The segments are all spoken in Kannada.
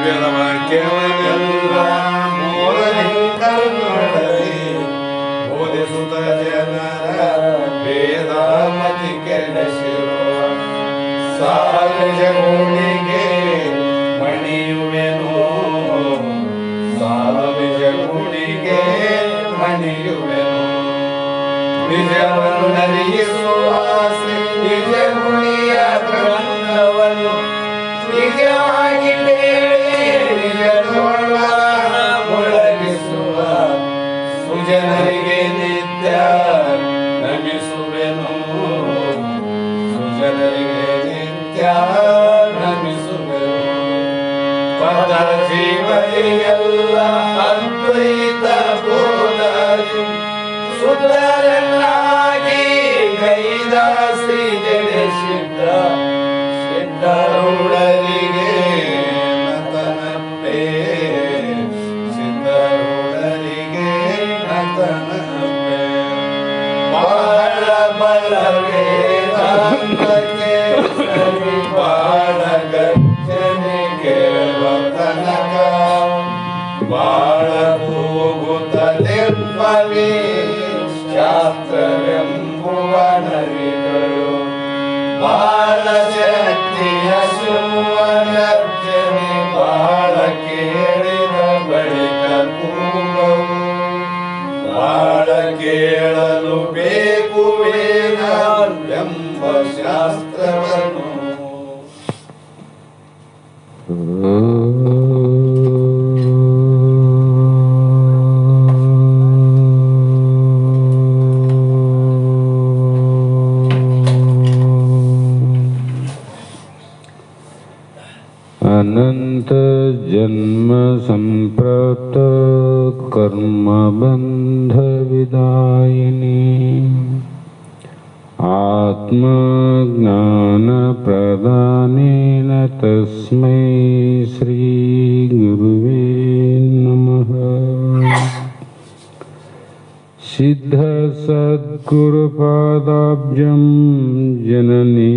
ವೇದ ವಾಕ್ಯವನ್ನೆಲ್ಲ ಮೂರಲಿಂಗಗಳಲ್ಲಿ ಬೋಧಿಸುತ್ತ ಜನರ ವೇದಾಮತಿ ಕೆಡಿಸಿರುವ ಸಾಲಜಗುಣಿಗೆ ಮಣಿಯುವೆನು, ಸಾಲಜಗುಣಿಗೆ ಮಣಿಯುವೆನು. ನಿಜವನ್ನರಿಸುವ ನಿಜ ಗುಣಿಯ ಗ್ರಂಥವನ್ನು ನಿಜವಾಗಿ ನಿಜವನ್ನ ಮೊಳಗಿಸುವ ಸುಜನರಿಗೆ ನಿತ್ಯ ನಮಿಸುವೆನು, ಸುಜನರಿಗೆ ನಿತ್ಯ ನಮಿಸುವೆನು. ಪದ ಜೀವರಿಗೆಲ್ಲ ಅದ್ವೈತ ಬೋಧಿ ಸುಂದರನಾಗಿ ಗೈದ ಶ್ರೀ ಜಗಸಿದ್ಧ ಸಿದ್ಧರುಡರಿಗೆ ನತನಪ್ಪೆ, ಸಿದ್ಧರುಡರಿಗೆ ನತನಪ್ಪೆ. ಬಾಳ ಬಲವೇ ವೇದಾಂತಕ್ಕೆ ಸರಿ ಬಾಳ ಗರ್ಜನೆ ಕೇಳುವ ತನಕ ಬಾಳ ಹೋಗುತ್ತಲಿರ್ಪವೇ ಶಾಸ್ತ್ರವೆಂಬುವ ನರಿಗಳು. ಬಾಳ ಶಕ್ತಿಯ ಸುವರ್ಜನೆ ಬಾಳ ಕೇಳಿದ ಬಳಿಕ ಕೂಗವು, ಬಾಳ ಕೇಳಲು ಬೇಕು ವೇದಾಂತೆಂಬ ಶಾಸ್ತ್ರವನ್ನು. अनंत जन्म संप्रत कर्म बंध विदायिनी आत्मज्ञान प्रदानेन तस्मै श्री गुरुवे नमः. सिद्ध सद्गुरुपादाब्जं जननी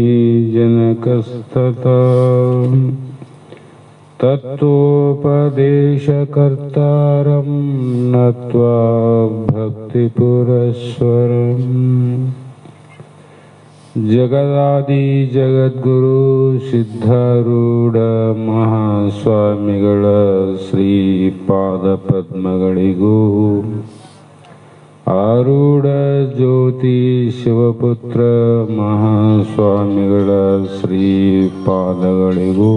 जनकस्तथा तत्वोपदेशकर्तारं नत्वा भक्तिपुरस्सरम्. जगदादि जगद्गुरु ಸಿದ್ಧಾರೂಢ ಮಹಾಸ್ವಾಮಿಗಳ ಶ್ರೀಪಾದ ಪದ್ಮಗಳಿಗೂ, ಆರೂಢ ಜ್ಯೋತಿ ಶಿವಪುತ್ರ ಮಹಾಸ್ವಾಮಿಗಳ ಶ್ರೀಪಾದಗಳಿಗೂ,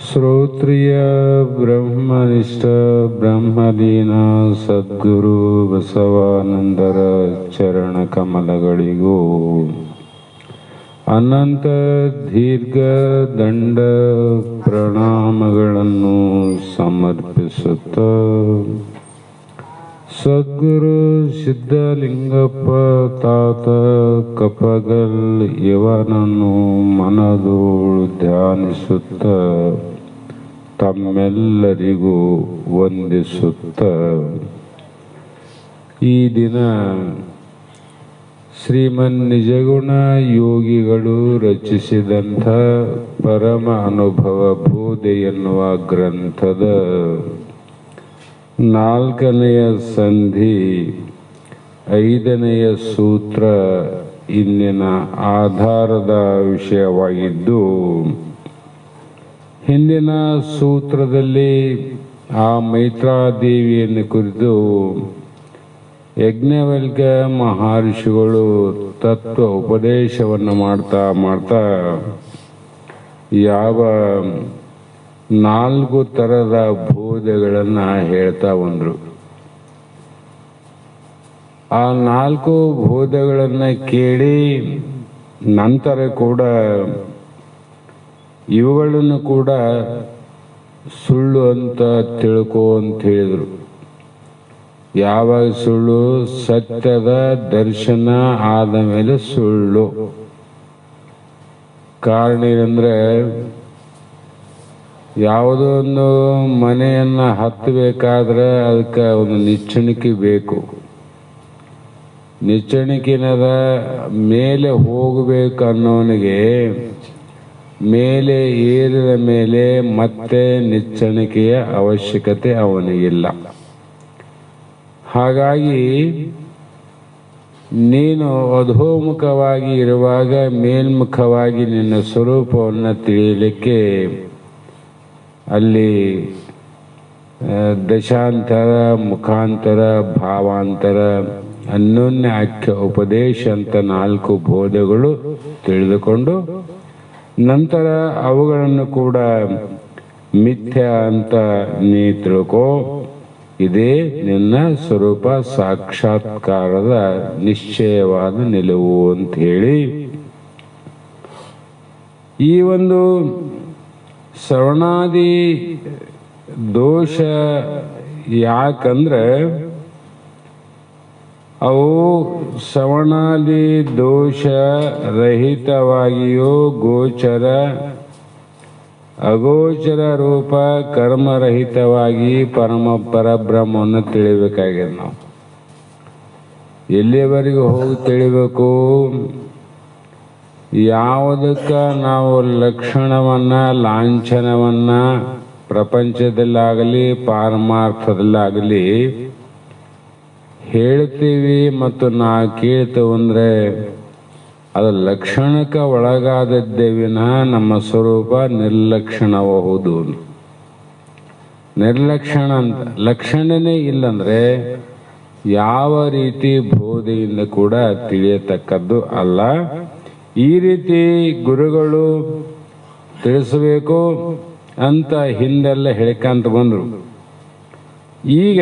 ಶ್ರೋತ್ರಿಯ ಬ್ರಹ್ಮನಿಷ್ಠ ಬ್ರಹ್ಮಲೀನ ಸದ್ಗುರು ಬಸವಾನಂದರ ಚರಣ ಕಮಲಗಳಿಗೂ ಅನಂತ ದೀರ್ಘ ದಂಡ ಪ್ರಣಾಮಗಳನ್ನು ಸಮರ್ಪಿಸುತ್ತ, ಸದ್ಗುರು ಸಿದ್ಧಲಿಂಗಪ್ಪ ತಾತ ಕಪ್ಪಗಲ್ ಇವನನ್ನು ಮನದೋಳು ಧ್ಯಾನಿಸುತ್ತ ತಮ್ಮೆಲ್ಲರಿಗೂ ವಂದಿಸುತ್ತ, ಈ ದಿನ ಶ್ರೀಮನ್ ನಿಜಗುಣ ಯೋಗಿಗಳು ರಚಿಸಿದಂಥ ಪರಮ ಅನುಭವ ಬೋಧೆ ಎನ್ನುವ ಗ್ರಂಥದ 4ನೆಯ ಸಂಧಿ 5ನೆಯ ಸೂತ್ರ ಇಂದಿನ ಆಧಾರದ ವಿಷಯವಾಗಿದ್ದು, ಹಿಂದಿನ ಸೂತ್ರದಲ್ಲಿ ಆ ಮೈತ್ರಾದೇವಿಯನ್ನು ಕುರಿತು ಯಜ್ಞವಲ್ಕ್ಯ ಮಹರ್ಷಿಗಳು ತತ್ವ ಉಪದೇಶವನ್ನು ಮಾಡ್ತಾ ಯಾವ 4 ಥರದ ಬೋಧೆಗಳನ್ನು ಹೇಳ್ತಾ ಬಂದರು. ಆ 4 ಬೋಧೆಗಳನ್ನು ಕೇಳಿ ನಂತರ ಕೂಡ ಇವುಗಳನ್ನು ಕೂಡ ಸುಳ್ಳು ಅಂತ ತಿಳ್ಕೊ ಅಂತ ಹೇಳಿದರು. ಯಾವಾಗ ಸುಳ್ಳು? ಸತ್ಯದ ದರ್ಶನ ಆದ ಮೇಲೆ ಸುಳ್ಳು. ಕಾರಣ ಏನಂದರೆ, ಯಾವುದೋ ಒಂದು ಮನೆಯನ್ನು ಹತ್ತಬೇಕಾದ್ರೆ ಅದಕ್ಕೆ ಒಂದು ನಿಚ್ಚಣಿಕೆ ಬೇಕು. ನಿಚ್ಚಣಿಕೆನದ ಮೇಲೆ ಹೋಗಬೇಕು ಅನ್ನೋನಿಗೆ ಮೇಲೆ ಏರಿದ ಮೇಲೆ ಮತ್ತೆ ನಿಚ್ಚಣಿಕೆಯ ಅವಶ್ಯಕತೆ ಅವನಿಗಿಲ್ಲ. ಹಾಗಾಗಿ ನೀನು ಅಧೋಮುಖವಾಗಿ ಇರುವಾಗ ಮೇಲ್ಮುಖವಾಗಿ ನಿನ್ನ ಸ್ವರೂಪವನ್ನು ತಿಳಿಯಲಿಕ್ಕೆ ಅಲ್ಲಿ ದಶಾಂತರ, ಮುಖಾಂತರ, ಭಾವಾಂತರ, ಅನ್ಯೋನ್ಯ ಆಖ್ಯ ಉಪದೇಶ ಅಂತ 4 ಬೋಧೆಗಳು ತಿಳಿದುಕೊಂಡು ನಂತರ ಅವುಗಳನ್ನು ಕೂಡ ಮಿಥ್ಯ ಅಂತ ನೀ ತಿಳ್ಕೋ. ಇದೇ ನಿನ್ನ ಸ್ವರೂಪ ಸಾಕ್ಷಾತ್ಕಾರದ ನಿಶ್ಚಯವಾದ ನಿಲುವು ಅಂತ ಹೇಳಿ ಈ ಒಂದು ಶ್ರವಣಾದಿ ದೋಷ ಯಾಕಂದ್ರೆ ಅವು ಶ್ರವಣಾದಿ ದೋಷ ರಹಿತವಾಗಿಯೂ ಗೋಚರ ಅಗೋಚರ ರೂಪ ಕರ್ಮರಹಿತವಾಗಿ ಪರಬ್ರಹ್ಮವನ್ನು ತಿಳಿಬೇಕಾಗಿದೆ. ನಾವು ಎಲ್ಲಿಯವರೆಗೂ ಹೋಗಿ ತಿಳಿಬೇಕು? ಯಾವುದಕ್ಕೆ ನಾವು ಲಕ್ಷಣವನ್ನ ಲಾಂಛನವನ್ನ ಪ್ರಪಂಚದಲ್ಲಾಗಲಿ ಪಾರಮಾರ್ಥದಲ್ಲಾಗಲಿ ಹೇಳ್ತೀವಿ ಮತ್ತು ನಾ ಕೇಳ್ತೇವೆ ಅಂದರೆ ಅದು ಲಕ್ಷಣಕ್ಕೆ ಒಳಗಾದದ್ದೇ ವಿನಃ ನಮ್ಮ ಸ್ವರೂಪ ನಿರ್ಲಕ್ಷಣಬಹುದು. ನಿರ್ಲಕ್ಷಣ ಅಂತ ಲಕ್ಷಣನೇ ಇಲ್ಲಂದ್ರೆ ಯಾವ ರೀತಿ ಬೋಧೆಯಿಂದ ಕೂಡ ತಿಳಿಯತಕ್ಕದ್ದು ಅಲ್ಲ. ಈ ರೀತಿ ಗುರುಗಳು ತಿಳಿಸಬೇಕು ಅಂತ ಹಿಂದೆಲ್ಲ ಹೇಳ್ಕಂತ ಬಂದರು. ಈಗ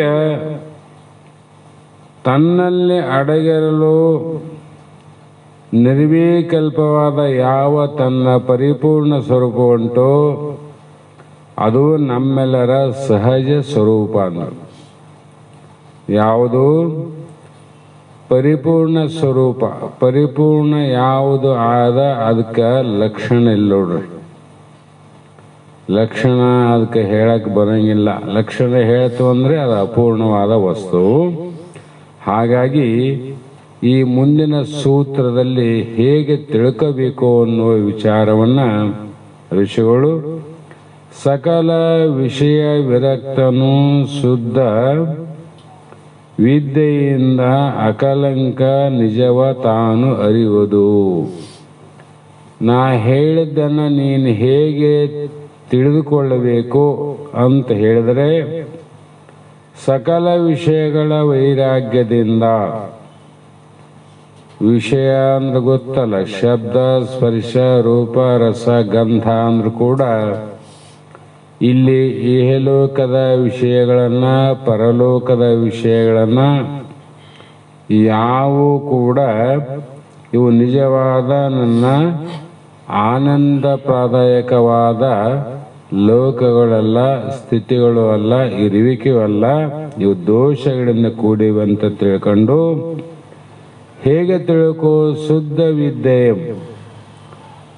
ತನ್ನಲ್ಲಿ ಅಡಗಿರಲು ನಿರ್ವಿಕಲ್ಪವಾದ ಯಾವ ತನ್ನ ಪರಿಪೂರ್ಣ ಸ್ವರೂಪ ಉಂಟೋ ಅದು ನಮ್ಮೆಲ್ಲರ ಸಹಜ ಸ್ವರೂಪ. ಯಾವುದು ಪರಿಪೂರ್ಣ ಸ್ವರೂಪ, ಪರಿಪೂರ್ಣ ಯಾವುದು ಆದ ಅದಕ್ಕೆ ಲಕ್ಷಣ ಇಲ್ಲ ನೋಡ್ರಿ. ಲಕ್ಷಣ ಅದಕ್ಕೆ ಹೇಳಕ್ ಬರಂಗಿಲ್ಲ. ಲಕ್ಷಣ ಹೇಳ್ತು ಅಂದ್ರೆ ಅದು ಅಪೂರ್ಣವಾದ ವಸ್ತು. ಹಾಗಾಗಿ ಈ ಮುಂದಿನ ಸೂತ್ರದಲ್ಲಿ ಹೇಗೆ ತಿಳ್ಕೋಬೇಕು ಅನ್ನುವ ವಿಚಾರವನ್ನ ಋಷಿಗಳು ಸಕಲ ವಿಷಯ ವಿರಕ್ತನು ಶುದ್ಧ ವಿದ್ಯೆಯಿಂದ ಅಕಲಂಕ ನಿಜವ ತಾನು ಅರಿಯುವುದು. ನಾ ಹೇಳಿದ್ದನ್ನು ನೀನು ಹೇಗೆ ತಿಳಿದುಕೊಳ್ಳಬೇಕು ಅಂತ ಹೇಳಿದರೆ ಸಕಲ ವಿಷಯಗಳ ವೈರಾಗ್ಯದಿಂದ. ವಿಷಯ ಅಂದ್ರೆ ಗೊತ್ತಲ್ಲ, ಶಬ್ದ ಸ್ಪರ್ಶ ರೂಪ ರಸ ಗಂಧ ಅಂದ್ರೂ ಕೂಡ ಇಲ್ಲಿ ಇಹಲೋಕದ ವಿಷಯಗಳನ್ನ ಪರಲೋಕದ ವಿಷಯಗಳನ್ನ ಯಾವೂ ಕೂಡ ಇವು ನಿಜವಾದ ನನ್ನ ಆನಂದಪ್ರದಾಯಕವಾದ ಲೋಕಗಳಲ್ಲ, ಸ್ಥಿತಿಗಳು ಅಲ್ಲ, ಇರುವಿಕೆಯೂ ಅಲ್ಲ, ಇವು ದೋಷಗಳಿಂದ ಕೂಡಿವಂತ ತಿಳ್ಕೊಂಡು ಹೇಗೆ ತಿಳ್ಕೋ? ಶುದ್ಧ ವಿದ್ಯೆ,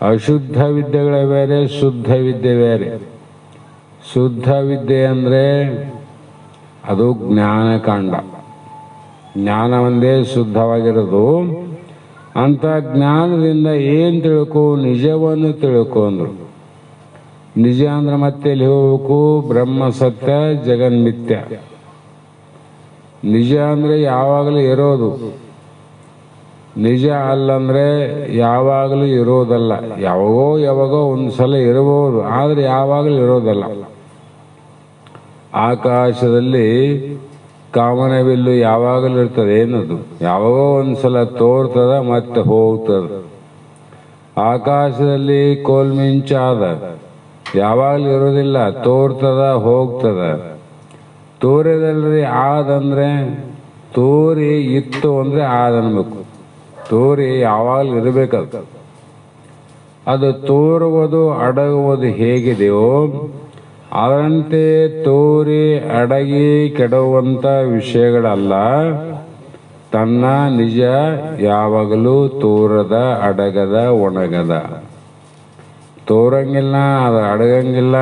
ಅಶುದ್ಧ ವಿದ್ಯೆಗಳ ಬೇರೆ, ಶುದ್ಧ ವಿದ್ಯೆ ಬೇರೆ. ಶುದ್ಧ ವಿದ್ಯೆ ಅಂದ್ರೆ ಅದು ಜ್ಞಾನಕಾಂಡ. ಜ್ಞಾನ ಒಂದೇ ಶುದ್ಧವಾಗಿರೋದು. ಅಂತ ಜ್ಞಾನದಿಂದ ಏನ್ ತಿಳ್ಕೊ? ನಿಜವನ್ನು ತಿಳ್ಕೊ ಅಂದ್ರು. ನಿಜ ಅಂದ್ರೆ ಮತ್ತೆ ಎಲ್ಲಿ ಹೋಗ್ಬೇಕು? ಬ್ರಹ್ಮ ಸತ್ಯ ಜಗನ್ಮಿಥ್ಯ. ನಿಜ ಅಂದ್ರೆ ಯಾವಾಗಲೂ ಇರೋದು, ನಿಜ ಅಲ್ಲಂದ್ರೆ ಯಾವಾಗಲೂ ಇರೋದಲ್ಲ. ಯಾವಾಗೋ ಒಂದ್ಸಲ ಇರಬಹುದು, ಆದ್ರೆ ಯಾವಾಗಲೂ ಇರೋದಲ್ಲ. ಆಕಾಶದಲ್ಲಿ ಕಾಮನಬಿಲ್ಲು ಯಾವಾಗಲೂ ಇರ್ತದೆ, ಏನದು? ಯಾವಾಗೋ ಒಂದ್ಸಲ ತೋರ್ತದ ಮತ್ತೆ ಹೋಗ್ತದ. ಆಕಾಶದಲ್ಲಿ ಕೋಲ್ಮಿಂಚಾದ ಯಾವಾಗಲೂ ಇರೋದಿಲ್ಲ, ತೋರ್ತದ ಹೋಗ್ತದ. ತೋರಿದಲ್ರಿ ಆದಂದ್ರೆ ತೋರಿ ಇತ್ತು ಅಂದ್ರೆ ಆದನ್ಬೇಕು. ತೋರಿ ಯಾವಾಗಲೂ ಇರಬೇಕದು. ಅದು ತೋರುವುದು ಅಡಗುವುದು ಹೇಗಿದೆಯೋ ಅದರಂತೆ ತೋರಿ ಅಡಗಿ ಕೆಡುವಂತ ವಿಷಯಗಳಲ್ಲ. ತನ್ನ ನಿಜ ಯಾವಾಗಲೂ ತೋರದ, ಅಡಗದ, ಒಣಗದ. ತೋರಂಗಿಲ್ಲ, ಅದು ಅಡಗಂಗಿಲ್ಲ,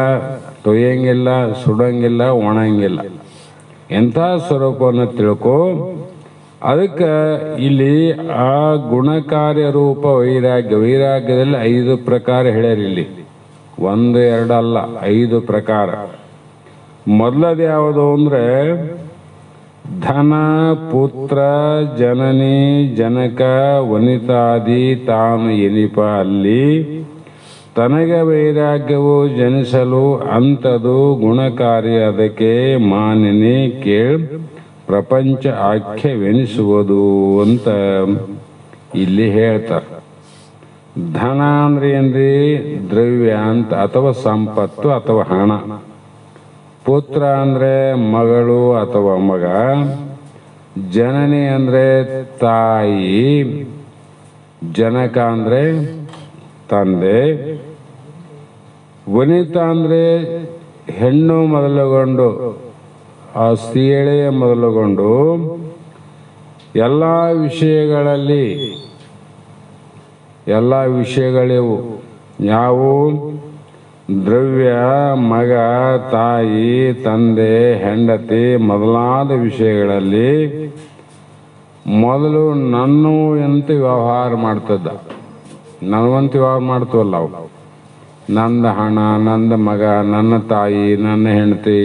ತೊಯ್ಯಂಗಿಲ್ಲ, ಸುಡಂಗಿಲ್ಲ, ಒಣಂಗಿಲ್ಲ. ಎಂಥ ಸ್ವರೂಪವನ್ನು ತಿಳ್ಕೊ. ಅದಕ್ಕೆ ಇಲ್ಲಿ ಆ ಗುಣಕಾರ್ಯ ರೂಪ ವೈರಾಗ್ಯ. ವೈರಾಗ್ಯದಲ್ಲಿ 5 ಪ್ರಕಾರ ಹೇಳ್ಯಾರ ಇಲ್ಲಿ. ಒಂದು ಎರಡಲ್ಲ 5 ಪ್ರಕಾರ. ಮೊದಲದು ಯಾವುದು ಅಂದರೆ ಧನ ಪುತ್ರ ಜನನಿ ಜನಕ ವನಿತಾದಿ ತಾನು ಎನಿಪ ಅಲ್ಲಿ ತನಗೆ ವೈರಾಗ್ಯವು ಜನಿಸಲು ಅಂಥದು ಗುಣಕಾರಿ ಅದಕ್ಕೆ ಮಾನಿನಿ ಕೇಳ್ ಪ್ರಪಂಚ ಆಖ್ಯವೆನಿಸುವುದು ಅಂತ ಇಲ್ಲಿ ಹೇಳ್ತಾರೆ. ಧನ ಅಂದ್ರೆ ಏನ್ರಿ? ದ್ರವ್ಯ ಅಂತ, ಅಥವಾ ಸಂಪತ್ತು ಅಥವಾ ಹಣ. ಪುತ್ರ ಅಂದ್ರೆ ಮಗಳು ಅಥವಾ ಮಗ. ಜನನಿ ಅಂದ್ರೆ ತಾಯಿ. ಜನಕ ಅಂದ್ರೆ ತಂದೆ. ವನಿತಾ ಅಂದ್ರೆ ಹೆಣ್ಣು ಮೊದಲುಗೊಂಡು, ಆ ಸ್ತ್ರೀಯಳೆಯ ಮೊದಲುಗೊಂಡು ಎಲ್ಲ ವಿಷಯಗಳಿವು. ಯಾವುವು? ದ್ರವ್ಯ, ಮಗ, ತಾಯಿ, ತಂದೆ, ಹೆಂಡತಿ ಮೊದಲಾದ ವಿಷಯಗಳಲ್ಲಿ ಮೊದಲು ನನ್ನು ಅಂತ ವ್ಯವಹಾರ ಮಾಡ್ತದ. ನನವಂತ ವ್ಯವಹಾರ ಮಾಡ್ತೀವಲ್ಲ ಅವು. ನಂದ ಹಣ, ನಂದ ಮಗ, ನನ್ನ ತಾಯಿ, ನನ್ನ ಹೆಂಡತಿ,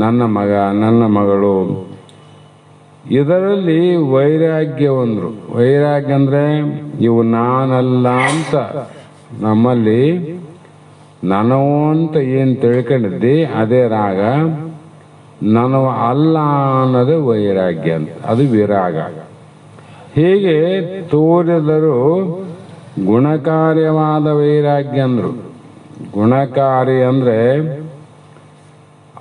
ನನ್ನ ಮಗ, ನನ್ನ ಮಗಳು. ಇದರಲ್ಲಿ ವೈರಾಗ್ಯ ಒಂದ್ರು. ವೈರಾಗ್ಯ ಅಂದ್ರೆ ಇವು ನಾನಲ್ಲ ಅಂತ ನಮ್ಮಲ್ಲಿ ನನವು ಅಂತ ಏನು ತಿಳ್ಕೊಂಡಿದ್ದಿ ಅದೇ ರಾಗ. ನನವು ಅಲ್ಲ ಅನ್ನೋದು ವೈರಾಗ್ಯ ಅಂತ, ಅದು ವಿರಾಗ. ಹೀಗೆ ತೋರಿದರು ಗುಣಕಾರ್ಯವಾದ ವೈರಾಗ್ಯ ಅಂದ್ರು. ಗುಣಕಾರಿ ಅಂದ್ರೆ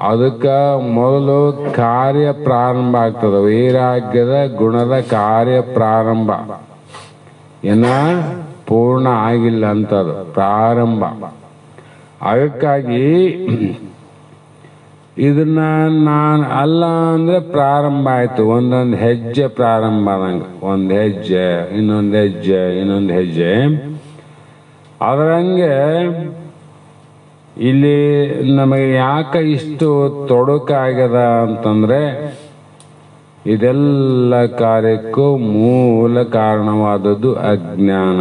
ಅದಕ್ಕೆ ಮೊದಲು ಕಾರ್ಯ ಪ್ರಾರಂಭ ಆಗ್ತದೆ. ವೈರಾಗ್ಯದ ಗುಣದ ಕಾರ್ಯ ಪ್ರಾರಂಭ ಏನ ಪೂರ್ಣ ಆಗಿಲ್ಲ ಅಂತದು ಪ್ರಾರಂಭ. ಅದಕ್ಕಾಗಿ ಇದನ್ನ ನಾನು ಅಲ್ಲ ಅಂದ್ರೆ ಪ್ರಾರಂಭ ಆಯ್ತು. ಒಂದೊಂದು ಹೆಜ್ಜೆ ಪ್ರಾರಂಭ ಆದಂಗೆ, ಒಂದು ಹೆಜ್ಜೆ, ಇನ್ನೊಂದು ಹೆಜ್ಜೆ, ಇನ್ನೊಂದು ಹೆಜ್ಜೆ. ಅದರಂಗೆ ಇಲ್ಲಿ ನಮಗೆ ಯಾಕೆ ಇಷ್ಟು ತೊಡಕಾಗ್ಯದ ಅಂತಂದ್ರೆ ಇದೆಲ್ಲ ಕಾರ್ಯಕ್ಕೂ ಮೂಲ ಕಾರಣವಾದದ್ದು ಅಜ್ಞಾನ.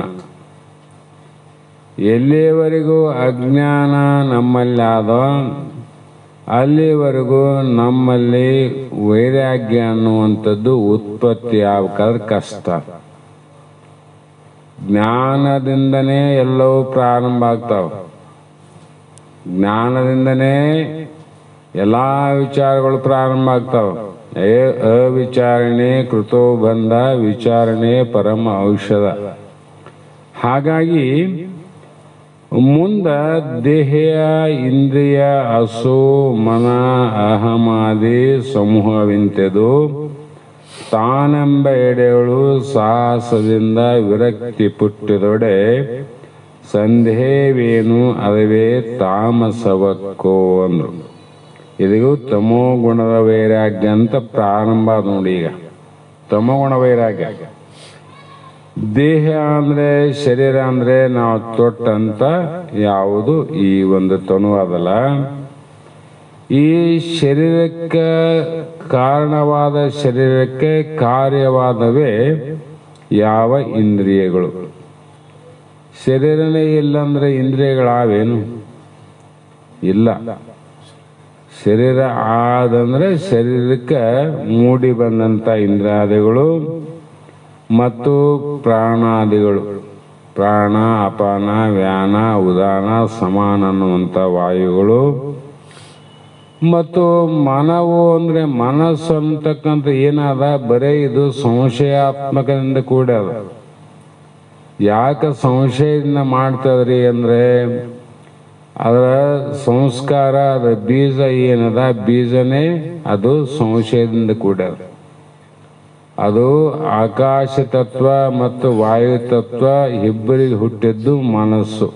ಎಲ್ಲಿಯವರೆಗೂ ಅಜ್ಞಾನ ನಮ್ಮಲ್ಲಿ ಆದೋ ಅಲ್ಲಿವರೆಗೂ ನಮ್ಮಲ್ಲಿ ವೈರಾಗ್ಯ ಅನ್ನುವಂಥದ್ದು ಉತ್ಪತ್ತಿ ಆಗಬೇಕಾದ್ರೆ ಕಷ್ಟ. ಜ್ಞಾನದಿಂದನೇ ಎಲ್ಲವೂ ಪ್ರಾರಂಭ ಆಗ್ತಾವ. ಜ್ಞಾನದಿಂದನೇ ಎಲ್ಲ ವಿಚಾರಗಳು ಪ್ರಾರಂಭ ಆಗ್ತಾವ. ಅವಿಚಾರಣೆ ಕೃತೋ ಬಂಧ, ವಿಚಾರಣೆ ಪರಮ ಔಷಧ. ಹಾಗಾಗಿ ಮುಂದ ದೇಹ, ಇಂದ್ರಿಯ, ಹಸು, ಮನ, ಅಹಮಾದಿ ಸಮೂಹವಿಂತೆದು ತಾನೆಂಬ ಎಡೆಗಳು ಸಾಹಸದಿಂದ ವಿರಕ್ತಿ ಪುಟ್ಟಿದೊಡೆ ಸಂದೇಹವೇನು ಅದುವೇ ತಾಮಸವಕ್ಕೋ ಅಂದ್ರು. ಇದೂ ತಮೋ ಗುಣದ ವೈರಾಗ್ಯ ಅಂತ ಪ್ರಾರಂಭ ನೋಡಿ. ಈಗ ತಮೋಗುಣ ವೈರಾಗ್ಯ. ದೇಹ ಅಂದ್ರೆ ಶರೀರ ಅಂದ್ರೆ ನಾವು ತೊಟ್ಟಂತ ಯಾವುದು ಈ ಒಂದು ತನು ಅದಲ್ಲ. ಈ ಶರೀರಕ್ಕೆ ಕಾರಣವಾದ, ಶರೀರಕ್ಕೆ ಕಾರ್ಯವಾದವೇ ಯಾವ ಇಂದ್ರಿಯಗಳು. ಶರೀರನೇ ಇಲ್ಲಂದ್ರೆ ಇಂದ್ರಿಯಗಳಾವೇನು? ಇಲ್ಲ. ಶರೀರ ಆದಂದ್ರೆ ಶರೀರಕ್ಕೆ ಮೂಡಿ ಬಂದಂಥ ಇಂದ್ರಿಯಾದಿಗಳು ಮತ್ತು ಪ್ರಾಣಾದಿಗಳು. ಪ್ರಾಣ, ಅಪಾನ, ವ್ಯಾನ, ಉದಾನ, ಸಮಾನ ಅನ್ನುವಂಥ ವಾಯುಗಳು. ಮತ್ತು ಮನವು ಅಂದ್ರೆ ಮನಸ್ಸು ಅಂತಕ್ಕಂಥ ಏನಾದ ಬರೀ ಇದು ಸಂಶಯಾತ್ಮಕದಿಂದ ಕೂಡ್ಯದ. ಯಾಕೆ ಸಂಶಯದಿಂದ ಮಾಡ್ತದ್ರಿ ಅಂದ್ರೆ ಅದರ ಸಂಸ್ಕಾರ, ಅದರ ಬೀಜ ಏನದ, ಬೀಜನೇ ಅದು ಸಂಶಯದಿಂದ ಕೂಡ್ಯದ. ಅದು ಆಕಾಶ ತತ್ವ ಮತ್ತು ವಾಯು ತತ್ವ ಇಬ್ಬರಿಗೆ ಹುಟ್ಟಿದ್ದು ಮನಸ್ಸು.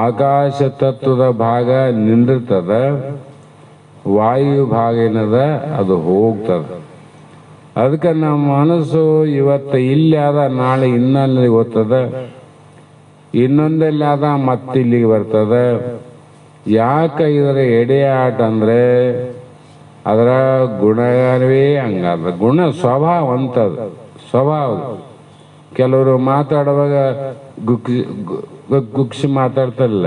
ಆಕಾಶ ತತ್ವದ ಭಾಗ ನಿಂದಿರ್ತದ, ವಾಯು ಭಾಗ ಏನದ ಅದು ಹೋಗ್ತದ. ಅದಕ್ಕೆ ನಮ್ಮ ಮನಸ್ಸು ಇವತ್ತು ಇಲ್ಲಿ ಆದ ನಾಳೆ ಇನ್ನಲ್ಲಿ ಹೋಗ್ತದ, ಇನ್ನೊಂದಲ್ಲಿ ಆದ ಮತ್ತಿಲ್ಲಿಗೆ ಬರ್ತದ. ಯಾಕೆ ಇದರ ಎಡೆಯಾಟ ಅಂದ್ರೆ ಅದರ ಗುಣವೇ ಹಂಗಾದ. ಗುಣ ಸ್ವಭಾವ ಅಂತದ, ಸ್ವಭಾವ. ಕೆಲವರು ಮಾತಾಡುವಾಗ ಗುಕ್ಸಿ ಮಾತಾಡ್ತಾರಲ್ಲ,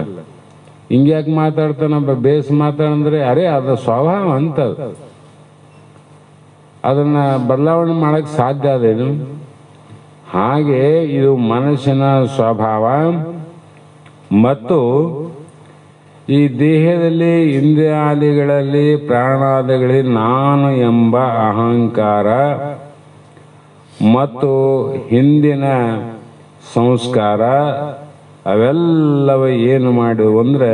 ಹಿಂಗ್ಯಾಕೆ ಮಾತಾಡ್ತಾನ ಬೇಸ್ ಮಾತಾಡಂದ್ರೆ ಅರೆ ಅದು ಸ್ವಭಾವ ಅಂತ, ಅದನ್ನ ಬದಲಾವಣೆ ಮಾಡಕ್ ಸಾಧ್ಯ ಅದೇನು? ಹಾಗೆ ಇದು ಮನಸ್ಸಿನ ಸ್ವಭಾವ. ಮತ್ತು ಈ ದೇಹದಲ್ಲಿ ಇಂದ್ರಿಯಾದಿಗಳಲ್ಲಿ ಪ್ರಾಣಾದಿಗಳಲ್ಲಿ ನಾನು ಎಂಬ ಅಹಂಕಾರ ಮತ್ತು ಹಿಂದಿನ ಸಂಸ್ಕಾರ ಅವೆಲ್ಲವ ಏನು ಮಾಡಿವು ಅಂದರೆ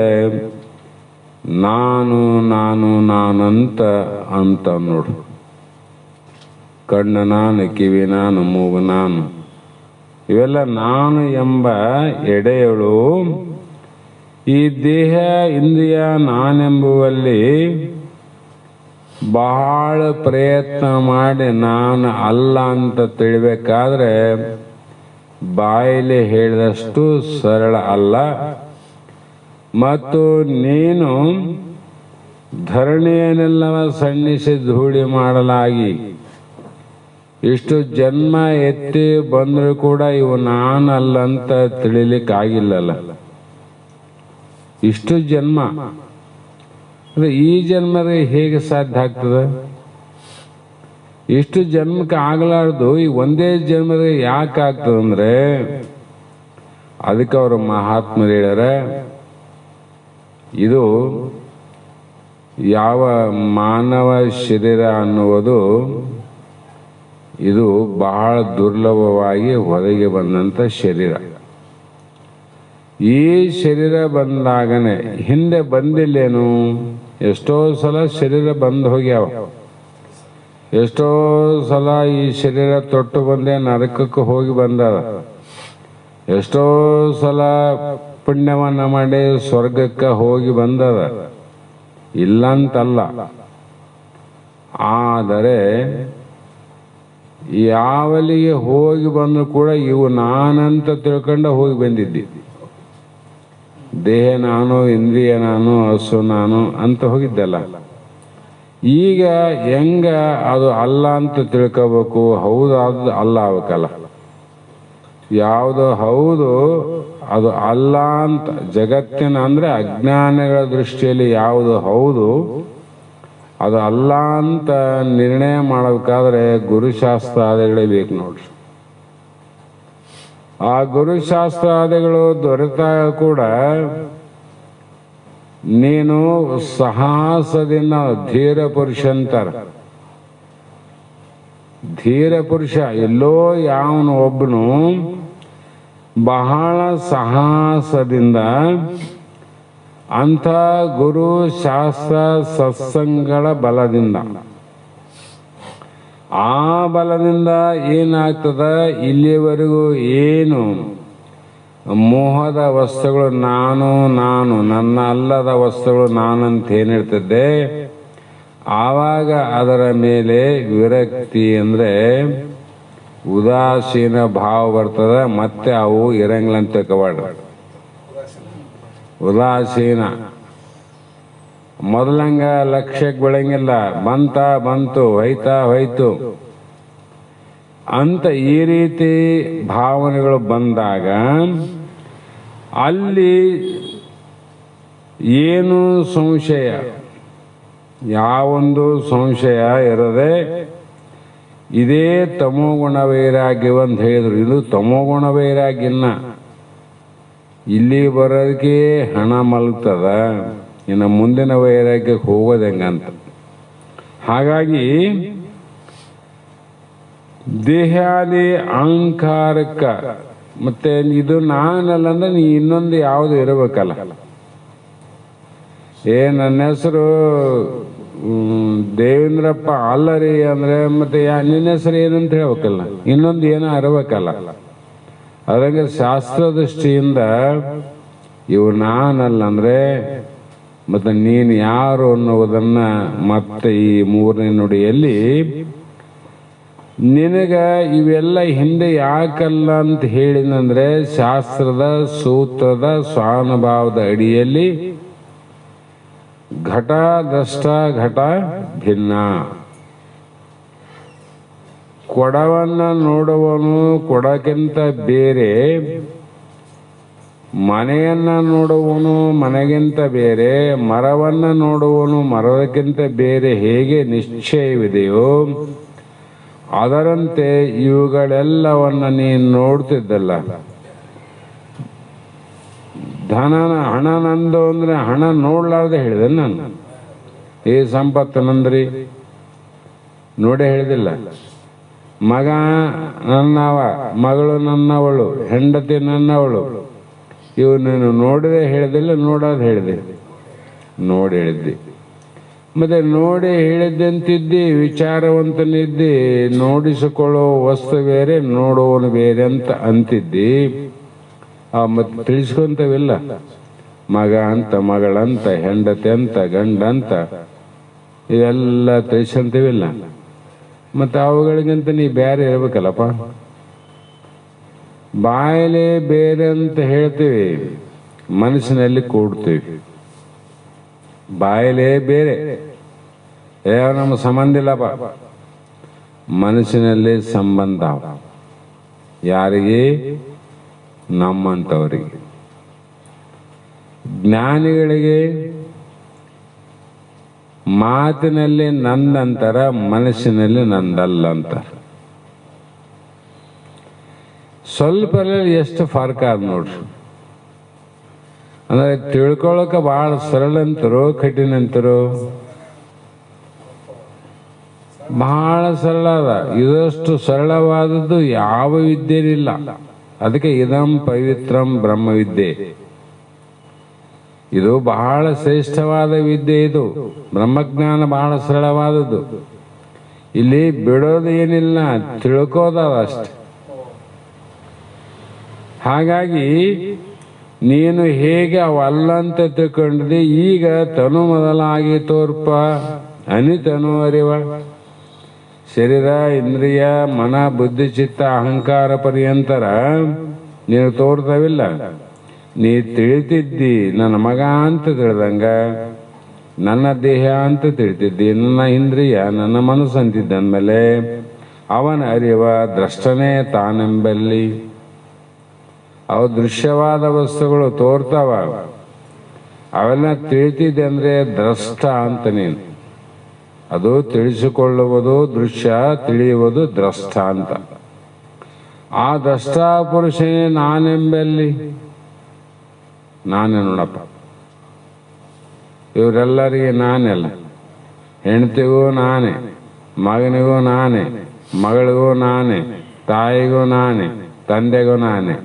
ನಾನು ನಾನು ನಾನಂತ ಅಂತ ನೋಡು. ಕಣ್ಣು ನಾನು, ಕಿವಿ ನಾನು, ಮೂಗು ನಾನು, ಇವೆಲ್ಲ ನಾನು ಎಂಬ ಎಡೆಯಳು ಈ ದೇಹ ಇಂದ್ರಿಯ ನಾನೆಂಬುವಲ್ಲಿ ಬಹಳ ಪ್ರಯತ್ನ ಮಾಡಿ ನಾನು ಅಲ್ಲ ಅಂತ ತಿಳಿಬೇಕಾದ್ರೆ ಬಾಯಲ್ಲಿ ಹೇಳಿದಷ್ಟು ಸರಳ ಅಲ್ಲ. ಮತ್ತು ನೀನು ಧರಣಿಯನ್ನೆಲ್ಲವ ಸಣ್ಣಿಸಿ ಧೂಳಿ ಮಾಡಲಾಗಿ ಇಷ್ಟು ಜನ್ಮ ಎತ್ತಿ ಬಂದರೂ ಕೂಡ ಇವು ನಾನಲ್ಲ ಅಂತ ತಿಳಿಲಿಕ್ಕಾಗಿಲ್ಲಲ್ಲ. ಇಷ್ಟು ಜನ್ಮ ಅಂದ್ರೆ ಈ ಜನ್ಮದ ಹೇಗೆ ಸಾಧ್ಯ ಆಗ್ತದೆ? ಇಷ್ಟು ಜನ್ಮಕ್ಕೆ ಆಗಲಾರ್ದು ಈ ಒಂದೇ ಜನ್ಮದ ಯಾಕೆ ಆಗ್ತದಂದ್ರೆ ಅದಕ್ಕೆ ಅವರು ಮಹಾತ್ಮರು ಹೇಳ್ಯಾರ, ಇದು ಯಾವ ಮಾನವ ಶರೀರ ಅನ್ನುವುದು ಇದು ಬಹಳ ದುರ್ಲಭವಾಗಿ ಹೊರಗೆ ಬಂದಂಥ ಶರೀರ. ಈ ಶರೀರ ಬಂದಾಗನೇ ಹಿಂದೆ ಬಂದಿಲ್ಲೇನು? ಎಷ್ಟೋ ಸಲ ಶರೀರ ಬಂದು ಹೋಗ್ಯಾವ. ಎಷ್ಟೋ ಸಲ ಈ ಶರೀರ ತೊಟ್ಟು ಬಂದೇ ನರಕಕ್ಕೆ ಹೋಗಿ ಬಂದದ. ಎಷ್ಟೋ ಸಲ ಪುಣ್ಯವನ್ನ ಮಾಡಿ ಸ್ವರ್ಗಕ್ಕೆ ಹೋಗಿ ಬಂದದ, ಇಲ್ಲಂತಲ್ಲ. ಆದರೆ ಯಾವಲಿಗೆ ಹೋಗಿ ಬಂದರೂ ಕೂಡ ಇವು ನಾನಂತ ತಿಳ್ಕೊಂಡ ಹೋಗಿ ಬಂದಿದ್ದಿ. ದೇಹ ನಾನು, ಇಂದ್ರಿಯ ನಾನು, ಹಸು ನಾನು ಅಂತ ಹೋಗಿದ್ದಲ್ಲ. ಈಗ ಹೆಂಗ ಅದು ಅಲ್ಲ ಅಂತ ತಿಳ್ಕೋಬೇಕು? ಹೌದು ಅದು ಅಲ್ಲ ಆಗಬೇಕಲ್ಲ. ಯಾವುದು ಹೌದು ಅದು ಅಲ್ಲ ಅಂತ ಜಗತ್ತಿನ ಅಂದ್ರೆ ಅಜ್ಞಾನಿಗಳ ದೃಷ್ಟಿಯಲ್ಲಿ ಯಾವುದು ಹೌದು ಅದು ಅಲ್ಲ ಅಂತ ನಿರ್ಣಯ ಮಾಡಬೇಕಾದ್ರೆ ಗುರುಶಾಸ್ತ್ರಾದಿಗಳೇ ಬೇಕು ನೋಡ್ರಿ. ಆ ಗುರುಶಾಸ್ತ್ರಾದಿಗಳು ದೊರೆತಾಗ ಕೂಡ ನೀನು ಸಾಹಸದಿಂದ ಧೀರ ಪುರುಷ ಅಂತಾರ. ಧೀರ ಪುರುಷ ಎಲ್ಲೋ ಯಾವನು ಒಬ್ಬನು ಬಹಳ ಸಾಹಸದಿಂದ ಅಂಥ ಗುರು ಶಾಸ್ತ್ರ ಸತ್ಸಂಗಗಳ ಬಲದಿಂದ, ಆ ಬಲದಿಂದ ಏನಾಗ್ತದ, ಇಲ್ಲಿವರೆಗೂ ಏನು ಮೋಹದ ವಸ್ತುಗಳು ನಾನು ನಾನು ನನ್ನ ಅಲ್ಲದ ವಸ್ತುಗಳು ನಾನಂತ ಏನಿರ್ತದೆ, ಆವಾಗ ಅದರ ಮೇಲೆ ವಿರಕ್ತಿ ಅಂದ್ರೆ ಉದಾಸೀನ ಭಾವ ಬರ್ತದ. ಮತ್ತೆ ಅವು ಇರಂಗಿಲ್ಲ ತಿಳ್ಕೊಬಾರ್ದು. ಉದಾಸೀನ ಮೊದಲಂಗ ಲಕ್ಷ್ಯಕ್ಕೆ ಬೆಳಂಗಿಲ್ಲ, ಬಂತು ಹೋಯ್ತು ಅಂತ ಈ ರೀತಿ ಭಾವನೆಗಳು ಬಂದಾಗ ಅಲ್ಲಿ ಏನು ಸಂಶಯ, ಯಾವೊಂದು ಸಂಶಯ ಇರದೆ ಇದೇ ತಮೋಗುಣ ವೈರಾಗ್ಯವಂತ ಹೇಳಿದ್ರು. ಇದು ತಮೋಗುಣ ವೈರಾಗ್ಯನ ಇಲ್ಲಿ ಬರೋದಕ್ಕೆ ಹಣ ಮಲಗ್ತದ, ಇನ್ನು ಮುಂದಿನ ವೈರಾಗ್ಯಕ್ಕೆ ಹೋಗೋದು ಹೆಂಗಂತ. ಹಾಗಾಗಿ ದೇಹಾದಿ ಅಹಂಕಾರಕ್ಕ ಮತ್ತೆ ಇದು ನಾನಲ್ಲ ಅಂದ್ರೆ ನೀ ಇನ್ನೊಂದು ಯಾವುದು ಇರಬೇಕಲ್ಲ. ನನ್ನ ಹೆಸರು ದೇವೇಂದ್ರಪ್ಪ ಅಲ್ಲರಿ ಅಂದ್ರೆ ಮತ್ತೆ ನಿನ್ನ ಹೆಸರು ಏನಂತ ಹೇಳ್ಬೇಕಲ್ಲ, ಇನ್ನೊಂದು ಏನೋ ಇರಬೇಕಲ್ಲ. ಅದ್ರಂಗೆ ಶಾಸ್ತ್ರ ದೃಷ್ಟಿಯಿಂದ ಇವು ನಾನಲ್ಲ ಅಂದ್ರೆ ಮತ್ತೆ ನೀನು ಯಾರು ಅನ್ನುವುದನ್ನ ಮತ್ತೆ ಈ ಮೂರನೇ ನುಡಿಯಲ್ಲಿ ನಿನಗ ಇವೆಲ್ಲ ಹಿಂದೆ ಯಾಕಲ್ಲ ಅಂತ ಹೇಳಿದಂದ್ರೆ ಶಾಸ್ತ್ರದ ಸೂತ್ರದ ಸ್ವಾನುಭಾವದ ಅಡಿಯಲ್ಲಿ ಘಟ ದ್ರಷ್ಟ ಘಟ ಭಿನ್ನ ಕೊಡವನ್ನು ನೋಡುವನು ಕೊಡಕ್ಕಿಂತ ಬೇರೆ, ಮನೆಯನ್ನು ನೋಡುವನು ಮನೆಗಿಂತ ಬೇರೆ, ಮರವನ್ನು ನೋಡುವನು ಮರಕ್ಕಿಂತ ಬೇರೆ ಹೇಗೆ ನಿಶ್ಚಯವಿದೆಯೋ ಅದರಂತೆ ಇವುಗಳೆಲ್ಲವನ್ನು ನೀನು ನೋಡ್ತಿದ್ದಲ್ಲ. ಹಣ ನಂದು ಅಂದ್ರೆ ಹಣ ನೋಡ್ಲಾರ್ದೆ ಹೇಳಿದೆ ನಾನು. ಈ ಸಂಪತ್ತು ನಂದ್ರಿ ನೋಡೇ ಹೇಳಿದಿಲ್ಲ. ಮಗ ನನ್ನವ, ಮಗಳು ನನ್ನವಳು, ಹೆಂಡತಿ ನನ್ನವಳು, ಇವು ನೀನು ನೋಡದೆ ಹೇಳಿದಿಲ್ಲ, ನೋಡೋದು ಹೇಳಿದೆ. ನೋಡಿ ಹೇಳಿದ್ದಿ. ಮತ್ತೆ ನೋಡಿ ಹೇಳಿದ್ದಂತಿದ್ದಿ, ವಿಚಾರವಂತನಿದ್ದಿ, ನೋಡಿಸಿಕೊಳ್ಳೋ ವಸ್ತು ಬೇರೆ ನೋಡುವನು ಬೇರೆ ಅಂತ ಅಂತಿದ್ದಿ. ಮತ್ತೆ ತಿಳಿಸ್ಕೊಂತವಿಲ್ಲ, ಮಗ ಅಂತ, ಮಗಳಂತ, ಹೆಂಡತಿ ಅಂತ, ಗಂಡಂತ, ಇವೆಲ್ಲ ತಿಳಿಸ್ಕೊಂತವಿಲ್ಲ. ಮತ್ತೆ ಅವುಗಳಿಗಂತ ನೀ ಬೇರೆ ಇರ್ಬೇಕಲ್ಲಪ್ಪ. ಬಾಯಲೇ ಬೇರೆ ಅಂತ ಹೇಳ್ತೀವಿ, ಮನಸ್ಸಿನಲ್ಲಿ ಕೂಡ್ತೀವಿ. ಬಾಯಲೇ ಬೇರೆ, ನಮ್ಮ ಸಂಬಂಧ ಇಲ್ಲಪ್ಪ. ಮನಸ್ಸಿನಲ್ಲಿ ಸಂಬಂಧ. ಯಾರಿಗೆ? ನಮ್ಮಂಥವರಿಗೆ. ಜ್ಞಾನಿಗಳಿಗೆ ಮಾತಿನಲ್ಲಿ ನಂದಂತರ, ಮನಸ್ಸಿನಲ್ಲಿ ನಂದಲ್ಲ ಅಂತಾರ. ಸ್ವಲ್ಪ ಎಷ್ಟು ಫರ್ಕ್ ಆದ ನೋಡ್ರಿ. ಅಂದ್ರೆ ತಿಳ್ಕೊಳಕ ಬಹಳ ಸರಳ ಅಂತರು, ಕಠಿಣ ಅಂತರು? ಬಹಳ ಸರಳ ಅದ. ಇದಷ್ಟು ಸರಳವಾದದ್ದು ಯಾವ ವಿದ್ಯೆನಿಲ್ಲ. ಅದಕ್ಕೆ ಇದಂ ಪವಿತ್ರಂ ಬ್ರಹ್ಮವಿದ್ಯೆ. ಇದು ಬಹಳ ಶ್ರೇಷ್ಠವಾದ ವಿದ್ಯೆ. ಇದು ಬ್ರಹ್ಮಜ್ಞಾನ ಬಹಳ ಸರಳವಾದದ್ದು. ಇಲ್ಲಿ ಬಿಡೋದು ಏನಿಲ್ಲ, ತಿಳ್ಕೋದ ಅಷ್ಟೆ. ಹಾಗಾಗಿ ನೀನು ಹೇಗೆ ಅವಲ್ಲಂತ ತಿಳ್ಕೊಂಡಿದ್ದಿ, ಈಗ ತನು ಮೊದಲಾಗಿ ತೋರ್ಪ ಅನಿತನು ಅರಿವ. ಶರೀರ, ಇಂದ್ರಿಯ, ಮನ, ಬುದ್ಧಿ, ಚಿತ್ತ, ಅಹಂಕಾರ ಪರ್ಯಂತರ ನೀನು ತೋರ್ತವಿಲ್ಲ. ನೀ ತಿಳಿತಿದ್ದಿ ನನ್ನ ಮಗ ಅಂತ ತಿಳಿದಂಗ, ನನ್ನ ದೇಹ ಅಂತ ತಿಳಿತಿದ್ದಿ, ನನ್ನ ಇಂದ್ರಿಯ, ನನ್ನ ಮನಸ್ಸು ಅಂತಿದ್ದಂದ್ಮೇಲೆ ಅವನ ಅರಿವ ದ್ರಷ್ಟನೇ ತಾನೆಂಬಲ್ಲಿ. ಅವು ದೃಶ್ಯವಾದ ವಸ್ತುಗಳು ತೋರ್ತಾವ, ಅವೆಲ್ಲ ತಿಳಿತಿದ್ದೆ ಅಂದ್ರೆ ದ್ರಷ್ಟ ಅಂತ ನೀನು. ಅದು ತಿಳಿಸಿಕೊಳ್ಳುವುದು ದೃಶ್ಯ, ತಿಳಿಯುವುದು ದ್ರಷ್ಟ ಅಂತ. ಆ ದ್ರಷ್ಟ ಪುರುಷನೇ ನಾನೆಂಬಲ್ಲಿ. ನಾನೇ ನೋಡಪ್ಪ, ಇವರೆಲ್ಲರಿಗೆ ನಾನೆಲ್ಲ. ಹೆಂಡತಿಗೂ ನಾನೇ, ಮಗನಿಗೂ ನಾನೇ, ಮಗಳಿಗೂ ನಾನೇ, ತಾಯಿಗೂ ನಾನೇ, ತಂದೆಗೂ ನಾನೇ.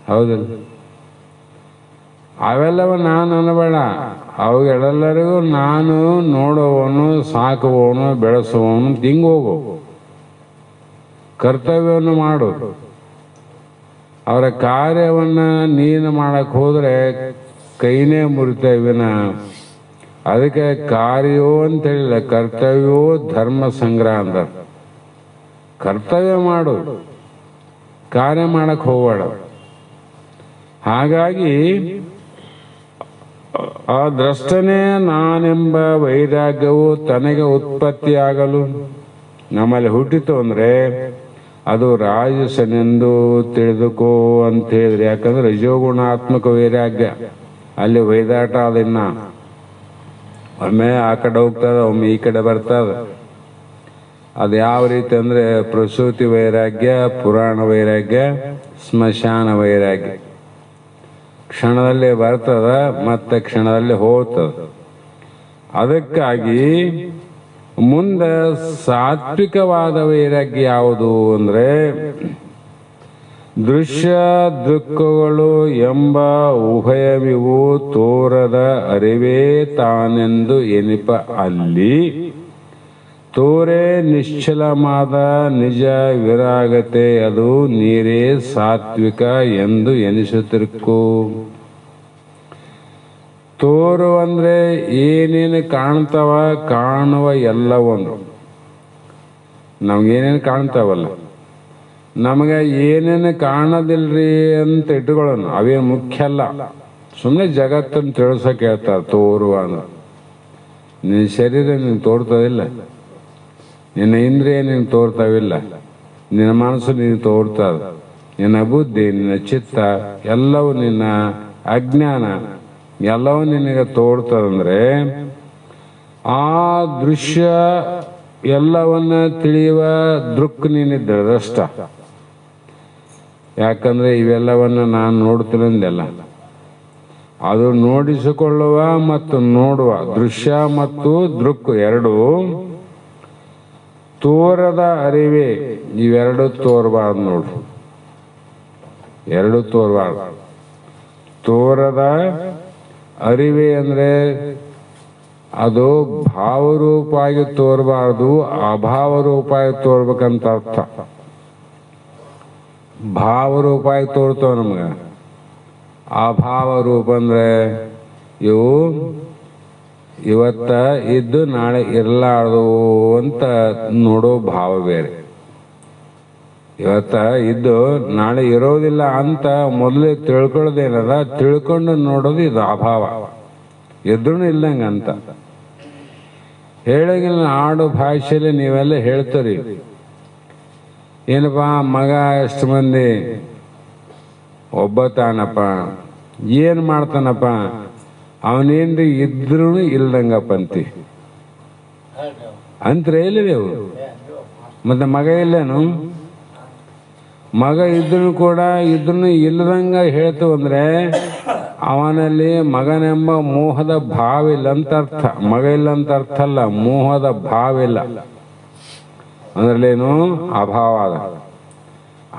ಹೌದಲ್ಲ? ಅವೆಲ್ಲವ ನಾನು ಅನ್ನಬೇಡ. ಅವುಗಳೆಲ್ಲರಿಗೂ ನಾನು ನೋಡುವವನು, ಸಾಕುವವನು, ಬೆಳೆಸುವವನು. ಹಿಂಗೋಗು, ಕರ್ತವ್ಯವನ್ನು ಮಾಡು. ಅವರ ಕಾರ್ಯವನ್ನ ನೀನು ಮಾಡಕ್ ಹೋದ್ರೆ ಕೈನೇ ಮುರಿತೇವಿನ. ಅದಕ್ಕೆ ಕಾರ್ಯವೋ ಅಂತ ಹೇಳಿಲ್ಲ, ಕರ್ತವ್ಯವೋ ಧರ್ಮ ಸಂಗ್ರಹ ಅಂದ. ಕರ್ತವ್ಯ ಮಾಡು, ಕಾರ್ಯ ಮಾಡಕ್ ಹೋಗಬೇಡ. ಹಾಗಾಗಿ ಆ ದ್ರಷ್ಟನೇ ನಾನೆಂಬ ವೈರಾಗ್ಯವು ತನಗೆ ಉತ್ಪತ್ತಿಯಾಗಲು ನಮ್ಮಲ್ಲಿ ಹುಟ್ಟಿತು ಅಂದ್ರೆ ಅದು ರಾಜಸನೆಂದು ತಿಳಿದುಕೋ ಅಂತ ಹೇಳಿದ್ರಿ. ಯಾಕಂದ್ರೆ ರಜೋಗುಣಾತ್ಮಕ ವೈರಾಗ್ಯ, ಅಲ್ಲಿ ವೈದಾಟ ಅದಿನ್ನ. ಒಮ್ಮೆ ಆ ಕಡೆ ಹೋಗ್ತದ, ಒಮ್ಮೆ ಈ ಕಡೆ ಬರ್ತದ. ಅದು ಯಾವ ರೀತಿ ಅಂದ್ರೆ ಪ್ರಸೂತಿ ವೈರಾಗ್ಯ, ಪುರಾಣ ವೈರಾಗ್ಯ, ಸ್ಮಶಾನ ವೈರಾಗ್ಯ. ಕ್ಷಣದಲ್ಲಿ ಬರ್ತದ, ಮತ್ತೆ ಕ್ಷಣದಲ್ಲಿ ಹೋಗ್ತದ. ಅದಕ್ಕಾಗಿ ಮುಂದೆ ಸಾತ್ವಿಕವಾದ ವೈರಾಗ್ಯ ಯಾವುದು ಅಂದ್ರೆ ದೃಶ್ಯ ದುಃಖಗಳು ಎಂಬ ಉಭಯವಿವು ತೋರದ ಅರಿವೇ ತಾನೆಂದು ಎನಿಪ ಅಲ್ಲಿ ತೋರೆ ನಿಶ್ಚಲವಾದ ನಿಜ ವಿರಾಗತೆ ಅದು ನೀರೇ ಸಾತ್ವಿಕ ಎಂದು ಎನಿಸುತ್ತಿರ್ಕು. ತೋರು ಅಂದ್ರೆ ಏನೇನು ಕಾಣ್ತಾವ, ಕಾಣುವ ಎಲ್ಲವೊಂದು. ನಮ್ಗೇನೇನು ಕಾಣ್ತಾವಲ್ಲ, ನಮಗೆ ಏನೇನು ಕಾಣೋದಿಲ್ರಿ ಅಂತ ಇಟ್ಕೊಳ್ಳೋಣ, ಅವೇನು ಮುಖ್ಯ ಅಲ್ಲ. ಸುಮ್ಮನೆ ಜಗತ್ತನ್ನು ತಿಳ್ಸಕ್ಕೆ ಹೇಳ್ತಾರೆ ತೋರುವ ಅಂದ್ರೆ. ನಿನ್ನ ಶರೀರ ನೀನು ತೋರ್ತದಿಲ್ಲ, ನಿನ್ನ ಇಂದ್ರಿಯ ನೀನು ತೋರ್ತಾವಿಲ್ಲ, ನಿನ್ನ ಮನಸ್ಸು ನೀನು ತೋರ್ತದ, ನಿನ್ನ ಬುದ್ಧಿ, ನಿನ್ನ ಚಿತ್ತ ಎಲ್ಲವೂ, ನಿನ್ನ ಅಜ್ಞಾನ ಎಲ್ಲವೂ ನಿನಗೆ ತೋರ್ತದಂದ್ರೆ ಆ ದೃಶ್ಯ ಎಲ್ಲವನ್ನ ತಿಳಿಯುವ ದೃಕ್ ನೀನಿದ್ದ ರಷ್ಟ. ಯಾಕಂದ್ರೆ ಇವೆಲ್ಲವನ್ನ ನಾನು ನೋಡ್ತೀನಂದೆಲ್ಲ, ಅದು ನೋಡಿಸಿಕೊಳ್ಳುವ ಮತ್ತು ನೋಡುವ ದೃಶ್ಯ ಮತ್ತು ದೃಕ್ ಎರಡು ತೋರದ ಅರಿವೆ. ಇವೆರಡು ತೋರಬಾರ್ದು ನೋಡು, ಎರಡು ತೋರಬಾರ್ದು. ತೋರದ ಅರಿವೆ ಅಂದ್ರೆ ಅದು ಭಾವರೂಪಾಗಿ ತೋರಬಾರ್ದು, ಅಭಾವರೂಪಾಗಿ ತೋರ್ಬೇಕಂತ ಅರ್ಥ. ಭಾವರೂಪಾಗಿ ತೋರ್ತವ ನಮ್ಗೆ. ಅಭಾವ ರೂಪ ಅಂದ್ರೆ ಇವು ಇವತ್ತ ಇದ್ದು ನಾಳೆ ಇರಲಾರ್ದು ಅಂತ ನೋಡೋ ಭಾವ ಬೇರೆ. ಇವತ್ತ ಇದ್ದು ನಾಳೆ ಇರೋದಿಲ್ಲ ಅಂತ ಮೊದಲೇ ತಿಳ್ಕೊಳ್ಳೋದೇನದ, ತಿಳ್ಕೊಂಡು ನೋಡೋದು ಇದು ಅಭಾವ. ಎದ್ರೂ ಇಲ್ಲಂಗ ಅಂತ ಹೇಳಿಗಿಲ್ಲ. ಆಡು ಭಾಷೆಯಲ್ಲಿ ನೀವೆಲ್ಲ ಹೇಳ್ತೀರಿ, ಏನಪ್ಪ ಮಗ ಎಷ್ಟು ಮಂದಿ, ಒಬ್ಬ ತಾನಪ್ಪ, ಏನು ಮಾಡ್ತಾನಪ್ಪ, ಅವನೇನ್ರಿ ಇದ್ರೂ ಇಲ್ದಂಗಪ್ಪ ಅಂತಿ ಅಂತ್ರ ಎಲ್ಲಿದೆವು. ಮತ್ತೆ ಮಗ ಇಲ್ಲೇನು, ಮಗ ಇದ್ರೂ ಕೂಡ ಇದ್ರೂ ಇಲ್ಲದಂಗ ಹೇಳ್ತು ಅಂದ್ರೆ ಅವನಲ್ಲಿ ಮಗನೆಂಬ ಮೋಹದ ಭಾವ ಇಲ್ಲ ಅಂತ ಅರ್ಥ. ಮಗ ಇಲ್ಲ ಅಂತ ಅರ್ಥ ಅಲ್ಲ, ಮೋಹದ ಭಾವ ಇಲ್ಲ ಅಂದ್ರಲ್ಲೇನು ಅಭಾವ ಅದ.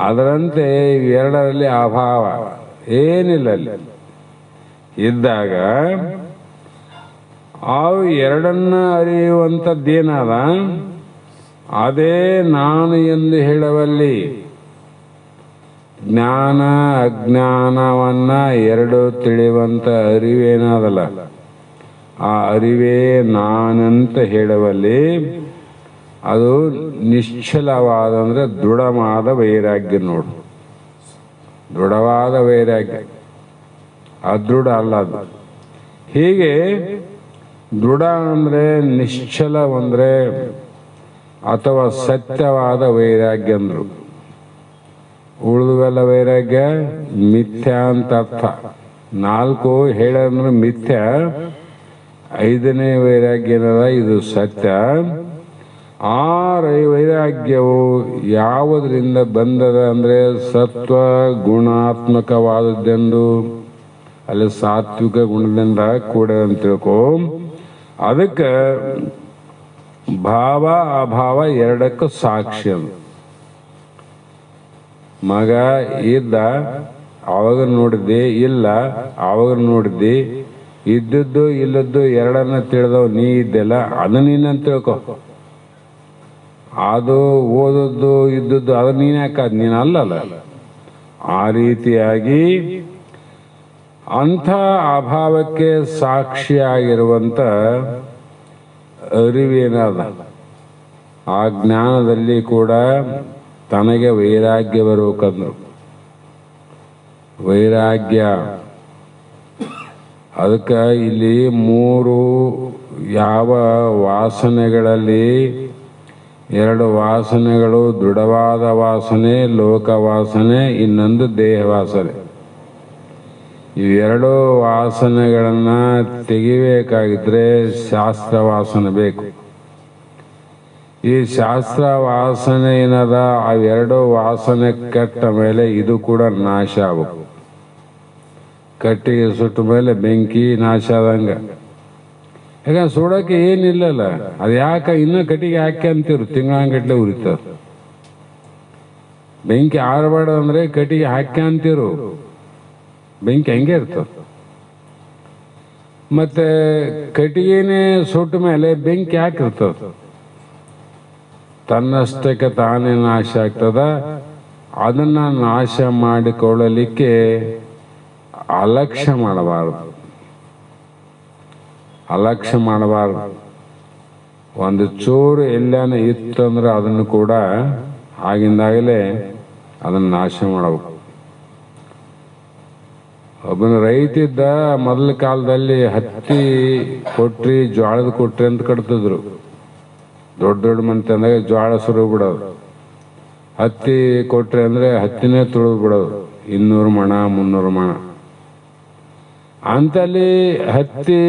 ಅದರಂತೆ ಇವೆರಡರಲ್ಲಿ ಅಭಾವ ಏನಿಲ್ಲ. ಅಲ್ಲಿ ಇದ್ದಾಗ ಅವು ಎರಡನ್ನ ಅರಿಯುವಂಥದ್ದೇನದ ಅದೇ ನಾನು ಎಂದು ಹೇಳುವಲ್ಲಿ. ಜ್ಞಾನ ಅಜ್ಞಾನವನ್ನ ಎರಡು ತಿಳಿಯುವಂತ ಅರಿವೇನದಲ್ಲ, ಆ ಅರಿವೇ ನಾನಂತ ಹೇಳುವಲ್ಲಿ ಅದು ನಿಶ್ಚಲವಾದ ಅಂದ್ರೆ ದೃಢವಾದ ವೈರಾಗ್ಯ ನೋಡು. ದೃಢವಾದ ವೈರಾಗ್ಯ, ಅದೃಢ ಅಲ್ಲ ಅದು. ಹೀಗೆ ದೃಢ ಅಂದ್ರೆ ನಿಶ್ಚಲ ಅಂದ್ರೆ ಅಥವಾ ಸತ್ಯವಾದ ವೈರಾಗ್ಯ ಅಂದ್ರು. ಉಳಿದುವೆಲ್ಲ ವೈರಾಗ್ಯ ಮಿಥ್ಯಾ ಅಂತ ಅರ್ಥ. ನಾಲ್ಕು ಹೇಳಂದ್ರೆ ಮಿಥ್ಯ, ಐದನೇ ವೈರಾಗ್ಯ ಏನದ ಇದು ಸತ್ಯ. ಆ ವೈರಾಗ್ಯವು ಯಾವುದರಿಂದ ಬಂದದ ಅಂದ್ರೆ ಸತ್ವ ಗುಣಾತ್ಮಕವಾದದ್ದೆಂದು, ಅಲ್ಲಿ ಸಾತ್ವಿಕ ಗುಣದಿಂದ ಕೂಡದಂತ ತಿಳ್ಕೊ. ಅದಕ್ಕೆ ಭಾವ ಅಭಾವ ಎರಡಕ್ಕೂ ಸಾಕ್ಷಿ ಅಂತ. ಮಗ ಇದ್ದ ಅವಾಗ ನೋಡಿದ್ದಿ, ಇಲ್ಲ ಅವಾಗ ನೋಡಿದ್ದಿ, ಇದ್ದದ್ದು ಇಲ್ಲದ್ದು ಎರಡನ್ನ ತಿಳಿದವ್ ನೀ ಇದ್ದೆಲ್ಲ ಅದು ನೀನಂತ ತಿಳ್ಕೊ. ಅದು ಓದದ್ದು ಇದ್ದದ್ದು ಅದು ನೀನ್ ಯಾಕಾದ್, ನೀನು ಅಲ್ಲಲ್ಲ. ಆ ರೀತಿಯಾಗಿ ಅಂಥ ಅಭಾವಕ್ಕೆ ಸಾಕ್ಷಿಯಾಗಿರುವಂತ ಅರಿವೇನದ, ಆ ಜ್ಞಾನದಲ್ಲಿ ಕೂಡ ತನಗೆ ವೈರಾಗ್ಯ ಬರಬೇಕಂದ್ರು. ವೈರಾಗ್ಯ ಅದಕ್ಕೆ ಇಲ್ಲಿ ಮೂರು ಯಾವ ವಾಸನೆಗಳಲ್ಲಿ ಎರಡು ವಾಸನೆಗಳು, ದೃಢವಾದ ವಾಸನೆ ಲೋಕ ವಾಸನೆ, ಇನ್ನೊಂದು ದೇಹ ವಾಸನೆ. ಇವೆರಡು ವಾಸನೆಗಳನ್ನ ತೆಗಿಬೇಕಾಗಿದ್ರೆ ಶಾಸ್ತ್ರ ವಾಸನೆ ಬೇಕು. ಈ ಶಾಸ್ತ್ರ ವಾಸನೆ ಏನದ, ಅವೆರಡು ವಾಸನೆ ಕೆಟ್ಟ ಮೇಲೆ ಇದು ಕೂಡ ನಾಶ ಆಗಬೇಕು. ಕಟ್ಟಿಗೆ ಸುಟ್ಟ ಮೇಲೆ ಬೆಂಕಿ ನಾಶ ಆದಂಗ. ಯಾಕಂದ್ರೆ ಸುಡಕ್ಕೆ ಏನಿಲ್ಲಲ್ಲ, ಅದು ಯಾಕೆ ಇನ್ನೂ ಕಟ್ಟಿಗೆ ಹಾಕಿ ಅಂತಿರು, ತಿಂಗಳಂಗಟ್ಲೆ ಉರಿತದ. ಬೆಂಕಿ ಆರಬಾರ್ದು ಅಂದ್ರೆ ಕಟ್ಟಿಗೆ ಹಾಕಿ ಅಂತಿರು, ಬೆಂಕಿ ಹಂಗೆ ಇರ್ತದ. ಮತ್ತೆ ಕಟ್ಟಿಗೆನೇ ಸುಟ್ಟ ಮೇಲೆ ಬೆಂಕಿ ಹಾಕಿರ್ತದ, ತನ್ನಷ್ಟಕ್ಕೆ ತಾನೇ ನಾಶ ಆಗ್ತದ. ಅದನ್ನ ನಾಶ ಮಾಡಿಕೊಳ್ಳಲಿಕ್ಕೆ ಅಲಕ್ಷ್ಯ ಮಾಡಬಾರದು. ಅಲಕ್ಷ್ಯ ಮಾಡಬಾರದು. ಒಂದು ಚೂರು ಎಲ್ಲಾನ ಇತ್ತಂದ್ರೆ ಅದನ್ನು ಕೂಡ ಆಗಿಂದಾಗಲೇ ಅದನ್ನು ನಾಶ ಮಾಡಬೇಕು. ಒಬ್ಬನ ರೈತ ಇದ್ದ, ಮೊದಲ ಕಾಲದಲ್ಲಿ ಹತ್ತಿ ಕೊಟ್ರಿ ಜೋಳದ ಕೊಟ್ರಿ ಅಂತ ಕಟ್ತಿದ್ರು. ದೊಡ್ಡ ದೊಡ್ಡ ಮಂತೆ ಅಂದಾಗ ಜ್ವಾಳ ಸುರು ಬಿಡೋದು, ಹತ್ತಿ ಕೊಟ್ರೆ ಅಂದರೆ ಹತ್ತಿನೇ ತುಳಿದು ಬಿಡೋದು, 200 ಮಣ 300 ಮಣ ಅಂತಲ್ಲಿ ಹತ್ತಿ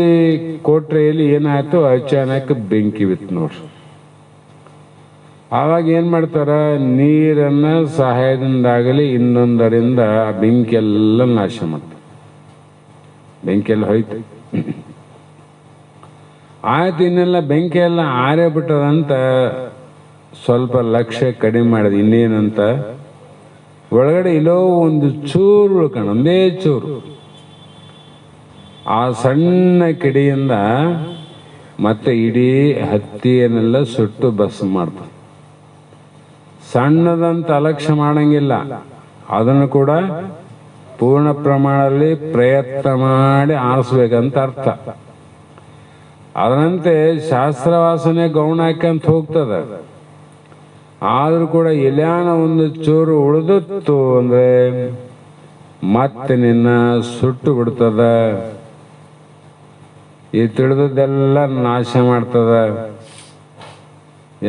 ಕೊಟ್ರೆ ಇಲ್ಲಿ ಏನಾಯ್ತು, ಅಚಾನಕ್ ಬೆಂಕಿ ಬಿತ್ತು ನೋಡ್ರಿ. ಆವಾಗ ಏನು ಮಾಡ್ತಾರ, ನೀರನ್ನ ಸಹಾಯದಿಂದಾಗಲಿ ಇನ್ನೊಂದರಿಂದ ಆ ಬೆಂಕಿ ಎಲ್ಲ ನಾಶ ಮಾಡ್ತಾರೆ. ಬೆಂಕಿಯೆಲ್ಲ ಹೋಯ್ತು. ಆಯ್ತು, ಇನ್ನೆಲ್ಲ ಬೆಂಕಿ ಎಲ್ಲ ಆರೇ ಬಿಟ್ಟದಂತ ಸ್ವಲ್ಪ ಲಕ್ಷ್ಯ ಕಡಿಮೆ ಮಾಡಿದ. ಇನ್ನೇನಂತ ಒಳಗಡೆ ಇಲ್ಲೋ ಒಂದು ಚೂರು ಉಳ್ಕಣ, ಒಂದೇ ಚೂರು. ಆ ಸಣ್ಣ ಕಿಡಿಯಿಂದ ಮತ್ತೆ ಇಡೀ ಹತ್ತಿಯನ್ನೆಲ್ಲ ಸುಟ್ಟು ಭಸ್ಮ ಮಾಡ್ತಾರೆ. ಸಣ್ಣದಂತ ಅಲಕ್ಷ್ಯ ಮಾಡಂಗಿಲ್ಲ, ಅದನ್ನು ಕೂಡ ಪೂರ್ಣ ಪ್ರಮಾಣದಲ್ಲಿ ಪ್ರಯತ್ನ ಮಾಡಿ ಆರಿಸ್ಬೇಕಂತ ಅರ್ಥ. ಅದರಂತೆ ಶಾಸ್ತ್ರವಾಸನೆ ಗೌಣ ಹಾಕಂತ ಹೋಗ್ತದ. ಆದ್ರೂ ಕೂಡ ಎಲ್ಯಾನ ಒಂದು ಚೂರು ಉಳಿದಿತ್ತು ಅಂದ್ರೆ ಮತ್ತೆ ನಿನ್ನ ಸುಟ್ಟು ಬಿಡ್ತದ. ಈ ತಿಳಿದದ್ದೆಲ್ಲ ನಾಶ ಮಾಡ್ತದ.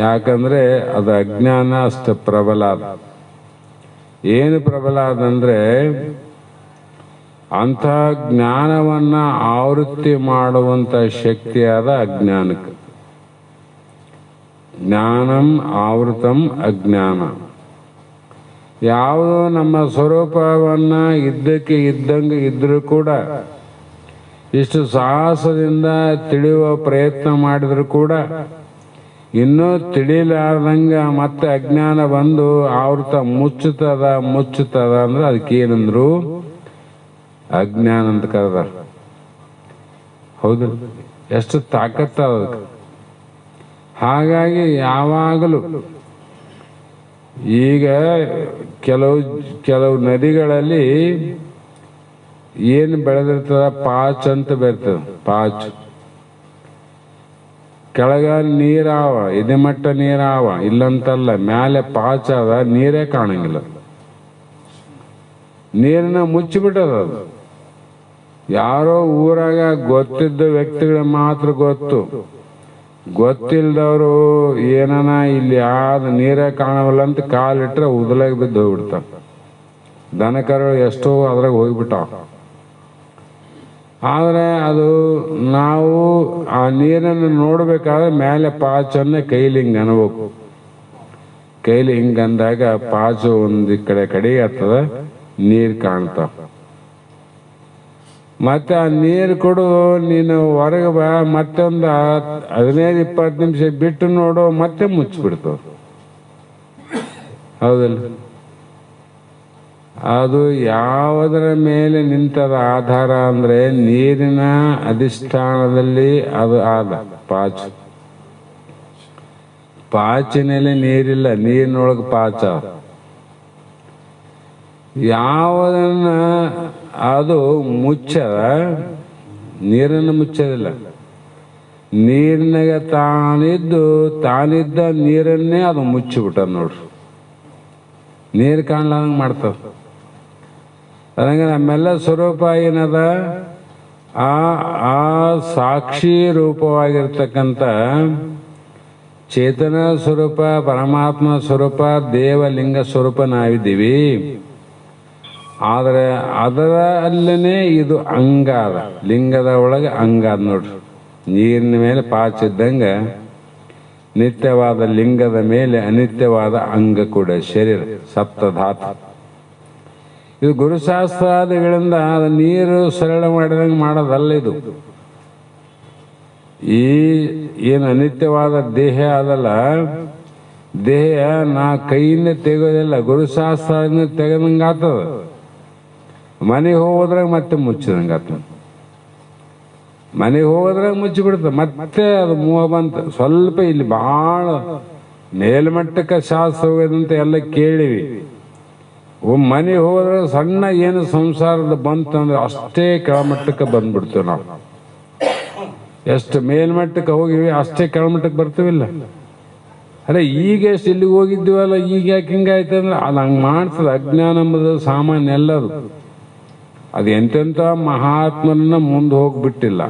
ಯಾಕಂದ್ರೆ ಅದು ಅಜ್ಞಾನ ಅಷ್ಟು ಪ್ರಬಲ ಅದ. ಏನು ಪ್ರಬಲ ಅದಂದ್ರೆ ಅಂಥ ಜ್ಞಾನವನ್ನ ಆವೃತ್ತಿ ಮಾಡುವಂತ ಶಕ್ತಿಯಾದ ಅಜ್ಞಾನಕ್ಕೆ. ಜ್ಞಾನಂ ಆವೃತಂ ಅಜ್ಞಾನ. ಯಾವುದೋ ನಮ್ಮ ಸ್ವರೂಪವನ್ನ ಇದ್ದಕ್ಕೆ ಇದ್ದಂಗೆ ಇದ್ರೂ ಕೂಡ ಇಷ್ಟು ಸಾಹಸದಿಂದ ತಿಳಿಯುವ ಪ್ರಯತ್ನ ಮಾಡಿದ್ರು ಕೂಡ ಇನ್ನೂ ತಿಳಿಲಾರ್ದಂಗ ಮತ್ತೆ ಅಜ್ಞಾನ ಬಂದು ಆವೃತ ಮುಚ್ಚುತ್ತದ ಅಂದ್ರೆ ಅದಕ್ಕೇನಂದ್ರು ಅಜ್ಞಾನ ಅಂತ ಕರೆದಾರ. ಹೌದು, ಎಷ್ಟು ತಾಕತ್ತ ಅದಕ್ಕೆ. ಹಾಗಾಗಿ ಯಾವಾಗಲೂ ಈಗ ಕೆಲವು ನದಿಗಳಲ್ಲಿ ಏನು ಬೆಳೆದಿರ್ತದ, ಪಾಚ್ ಅಂತ ಬೆರ್ತದ. ಪಾಚ್ ಕೆಳಗ ನೀರಾವ, ಎದೆಮಟ್ಟ ನೀರಾವ, ಇಲ್ಲಂತಲ್ಲ, ಮ್ಯಾಲೆ ಪಾಚ ಅದ, ನೀರೇ ಕಾಣಂಗಿಲ್ಲ. ನೀರನ್ನ ಮುಚ್ಚಿಬಿಟ್ಟದ ಅದು. ಯಾರೋ ಊರಾಗ ಗೊತ್ತಿದ್ದ ವ್ಯಕ್ತಿಗಳು ಮಾತ್ರ ಗೊತ್ತು. ಗೊತ್ತಿಲ್ದವರು ಏನನ ಇಲ್ಲಿ ಯಾವ್ದು ನೀರೇ ಕಾಣವಲ್ಲ ಅಂತ ಕಾಲಿಟ್ರೆ ಉದಲಾಗ ಬಿದ್ದು ಹೋಗ್ಬಿಡ್ತಾವ. ದನಕರುಗಳು ಎಷ್ಟೋ ಅದ್ರಾಗ ಹೋಗ್ಬಿಟ್ಟಾವ. ಆದರೆ ಅದು ನಾವು ಆ ನೀರನ್ನು ನೋಡ್ಬೇಕಾದ್ರೆ ಮೇಲೆ ಪಾಚನ್ನ ಕೈಲಿ ಹಿಂಗೆ ಅನ್ಬೇಕು. ಕೈಲಿ ಹಿಂಗೆ ಅಂದಾಗ ಪಾಚು ಒಂದು ಕಡೆ ಆಗ್ತದ, ನೀರು ಕಾಣ್ತಾವ. ಮತ್ತೆ ಆ ನೀರು ಕೊಡು, ನೀನು ಹೊರಗೆ ಬಾ, ಮತ್ತೊಂದು 15-20 ನಿಮಿಷ ಬಿಟ್ಟು ನೋಡು, ಮತ್ತೆ ಮುಚ್ಚಿಬಿಡ್ತಾವ. ಹೌದಲ್ಲ? ಅದು ಯಾವುದರ ಮೇಲೆ ನಿಂತದ ಆಧಾರ ಅಂದ್ರೆ ನೀರಿನ ಅಧಿಷ್ಠಾನದಲ್ಲಿ ಅದು ಆದ ಪಾಚು. ಪಾಚಿನಲ್ಲಿ ನೀರಿಲ್ಲ, ನೀರಿನೊಳಗೆ ಪಾಚ. ಯಾವುದನ್ನ ಅದು ಮುಚ್ಚದ, ನೀರನ್ನು ಮುಚ್ಚೋದಿಲ್ಲ. ನೀರಿನಾಗ ತಾನಿದ್ದ ನೀರನ್ನೇ ಅದು ಮುಚ್ಚಿಬಿಟ್ಟದ ನೋಡ್ರಿ. ನೀರು ಕಾಣ್ಲಾದಂಗೆ ಮಾಡ್ತದ. ಅದಂಗೆ ನಮ್ಮೆಲ್ಲ ಸ್ವರೂಪ ಏನದ, ಆ ಸಾಕ್ಷಿ ರೂಪವಾಗಿರ್ತಕ್ಕಂಥ ಚೇತನ ಸ್ವರೂಪ, ಪರಮಾತ್ಮ ಸ್ವರೂಪ, ದೇವಲಿಂಗ ಸ್ವರೂಪ ನಾವಿದ್ದೀವಿ. ಆದರೆ ಅದರ ಅಲ್ಲೇ ಇದು ಅಂಗ ಅದ, ಲಿಂಗದ ಒಳಗೆ ಅಂಗ ಅದ ನೋಡ್ರಿ. ನೀರಿನ ಮೇಲೆ ಪಾಚಿದ್ದಂಗ ನಿತ್ಯವಾದ ಲಿಂಗದ ಮೇಲೆ ಅನಿತ್ಯವಾದ ಅಂಗ ಕೂಡ ಶರೀರ, ಸಪ್ತಧಾತು. ಇದು ಗುರುಶಾಸ್ತ್ರಾದಿಗಳಿಂದ ನೀರು ಸರಳ ಮಾಡಿದಂಗೆ ಮಾಡೋದಲ್ಲ. ಇದು ಈ ಏನು ಅನಿತ್ಯವಾದ ದೇಹ ಅದಲ್ಲ, ದೇಹ ನಾ ಕೈಯಿಂದ ತೆಗೋದಿಲ್ಲ, ಗುರುಶಾಸ್ತ್ರ ತೆಗೆದಂಗೆ ಆಗ್ತದ. ಮನೆಗೆ ಹೋಗೋದ್ರಾಗ ಮತ್ತೆ ಮುಚ್ಚಿದಂಗೆ ಆಗ್ತದ. ಮನೆಗೆ ಹೋಗೋದ್ರಾಗ ಮುಚ್ಚಿಬಿಡ್ತದೆ. ಮತ್ತೆ ಅದು ಮೂವ ಬಂತ. ಸ್ವಲ್ಪ ಇಲ್ಲಿ ಭಾಳ ಮೇಲ್ಮಟ್ಟಕ್ಕೆ ಶಾಸ್ತ್ರ ಹೋಗೋದಂತ ಎಲ್ಲ ಕೇಳಿವಿ. ಮನೆಗೆ ಹೋದ್ರೆ ಸಣ್ಣ ಏನು ಸಂಸಾರದ ಬಂತಂದ್ರೆ ಅಷ್ಟೇ ಕೆಳಮಟ್ಟಕ್ಕೆ ಬಂದ್ಬಿಡ್ತೀವಿ ನಾವು. ಎಷ್ಟು ಮೇಲ್ಮಟ್ಟಕ್ಕೆ ಹೋಗಿವಿ ಅಷ್ಟೇ ಕೆಳಮಟ್ಟಕ್ಕೆ ಬರ್ತೀವಿಲ್ಲ. ಅರೆ ಈಗ ಎಷ್ಟು ಇಲ್ಲಿಗೆ ಹೋಗಿದ್ದೀವಲ್ಲ, ಈಗ ಯಾಕೆ ಹಿಂಗಾಯ್ತು ಅಂದ್ರೆ ಅದು ಹಂಗೆ ಮಾಡ್ತದೆ. ಅಜ್ಞಾನ ಎಂಬುದು ಸಾಮಾನ್ಯ ಎಲ್ಲದು. ಅದು ಎಂತೆಂಥ ಮಹಾತ್ಮನ ಮುಂದೆ ಹೋಗ್ಬಿಟ್ಟಿಲ್ಲ.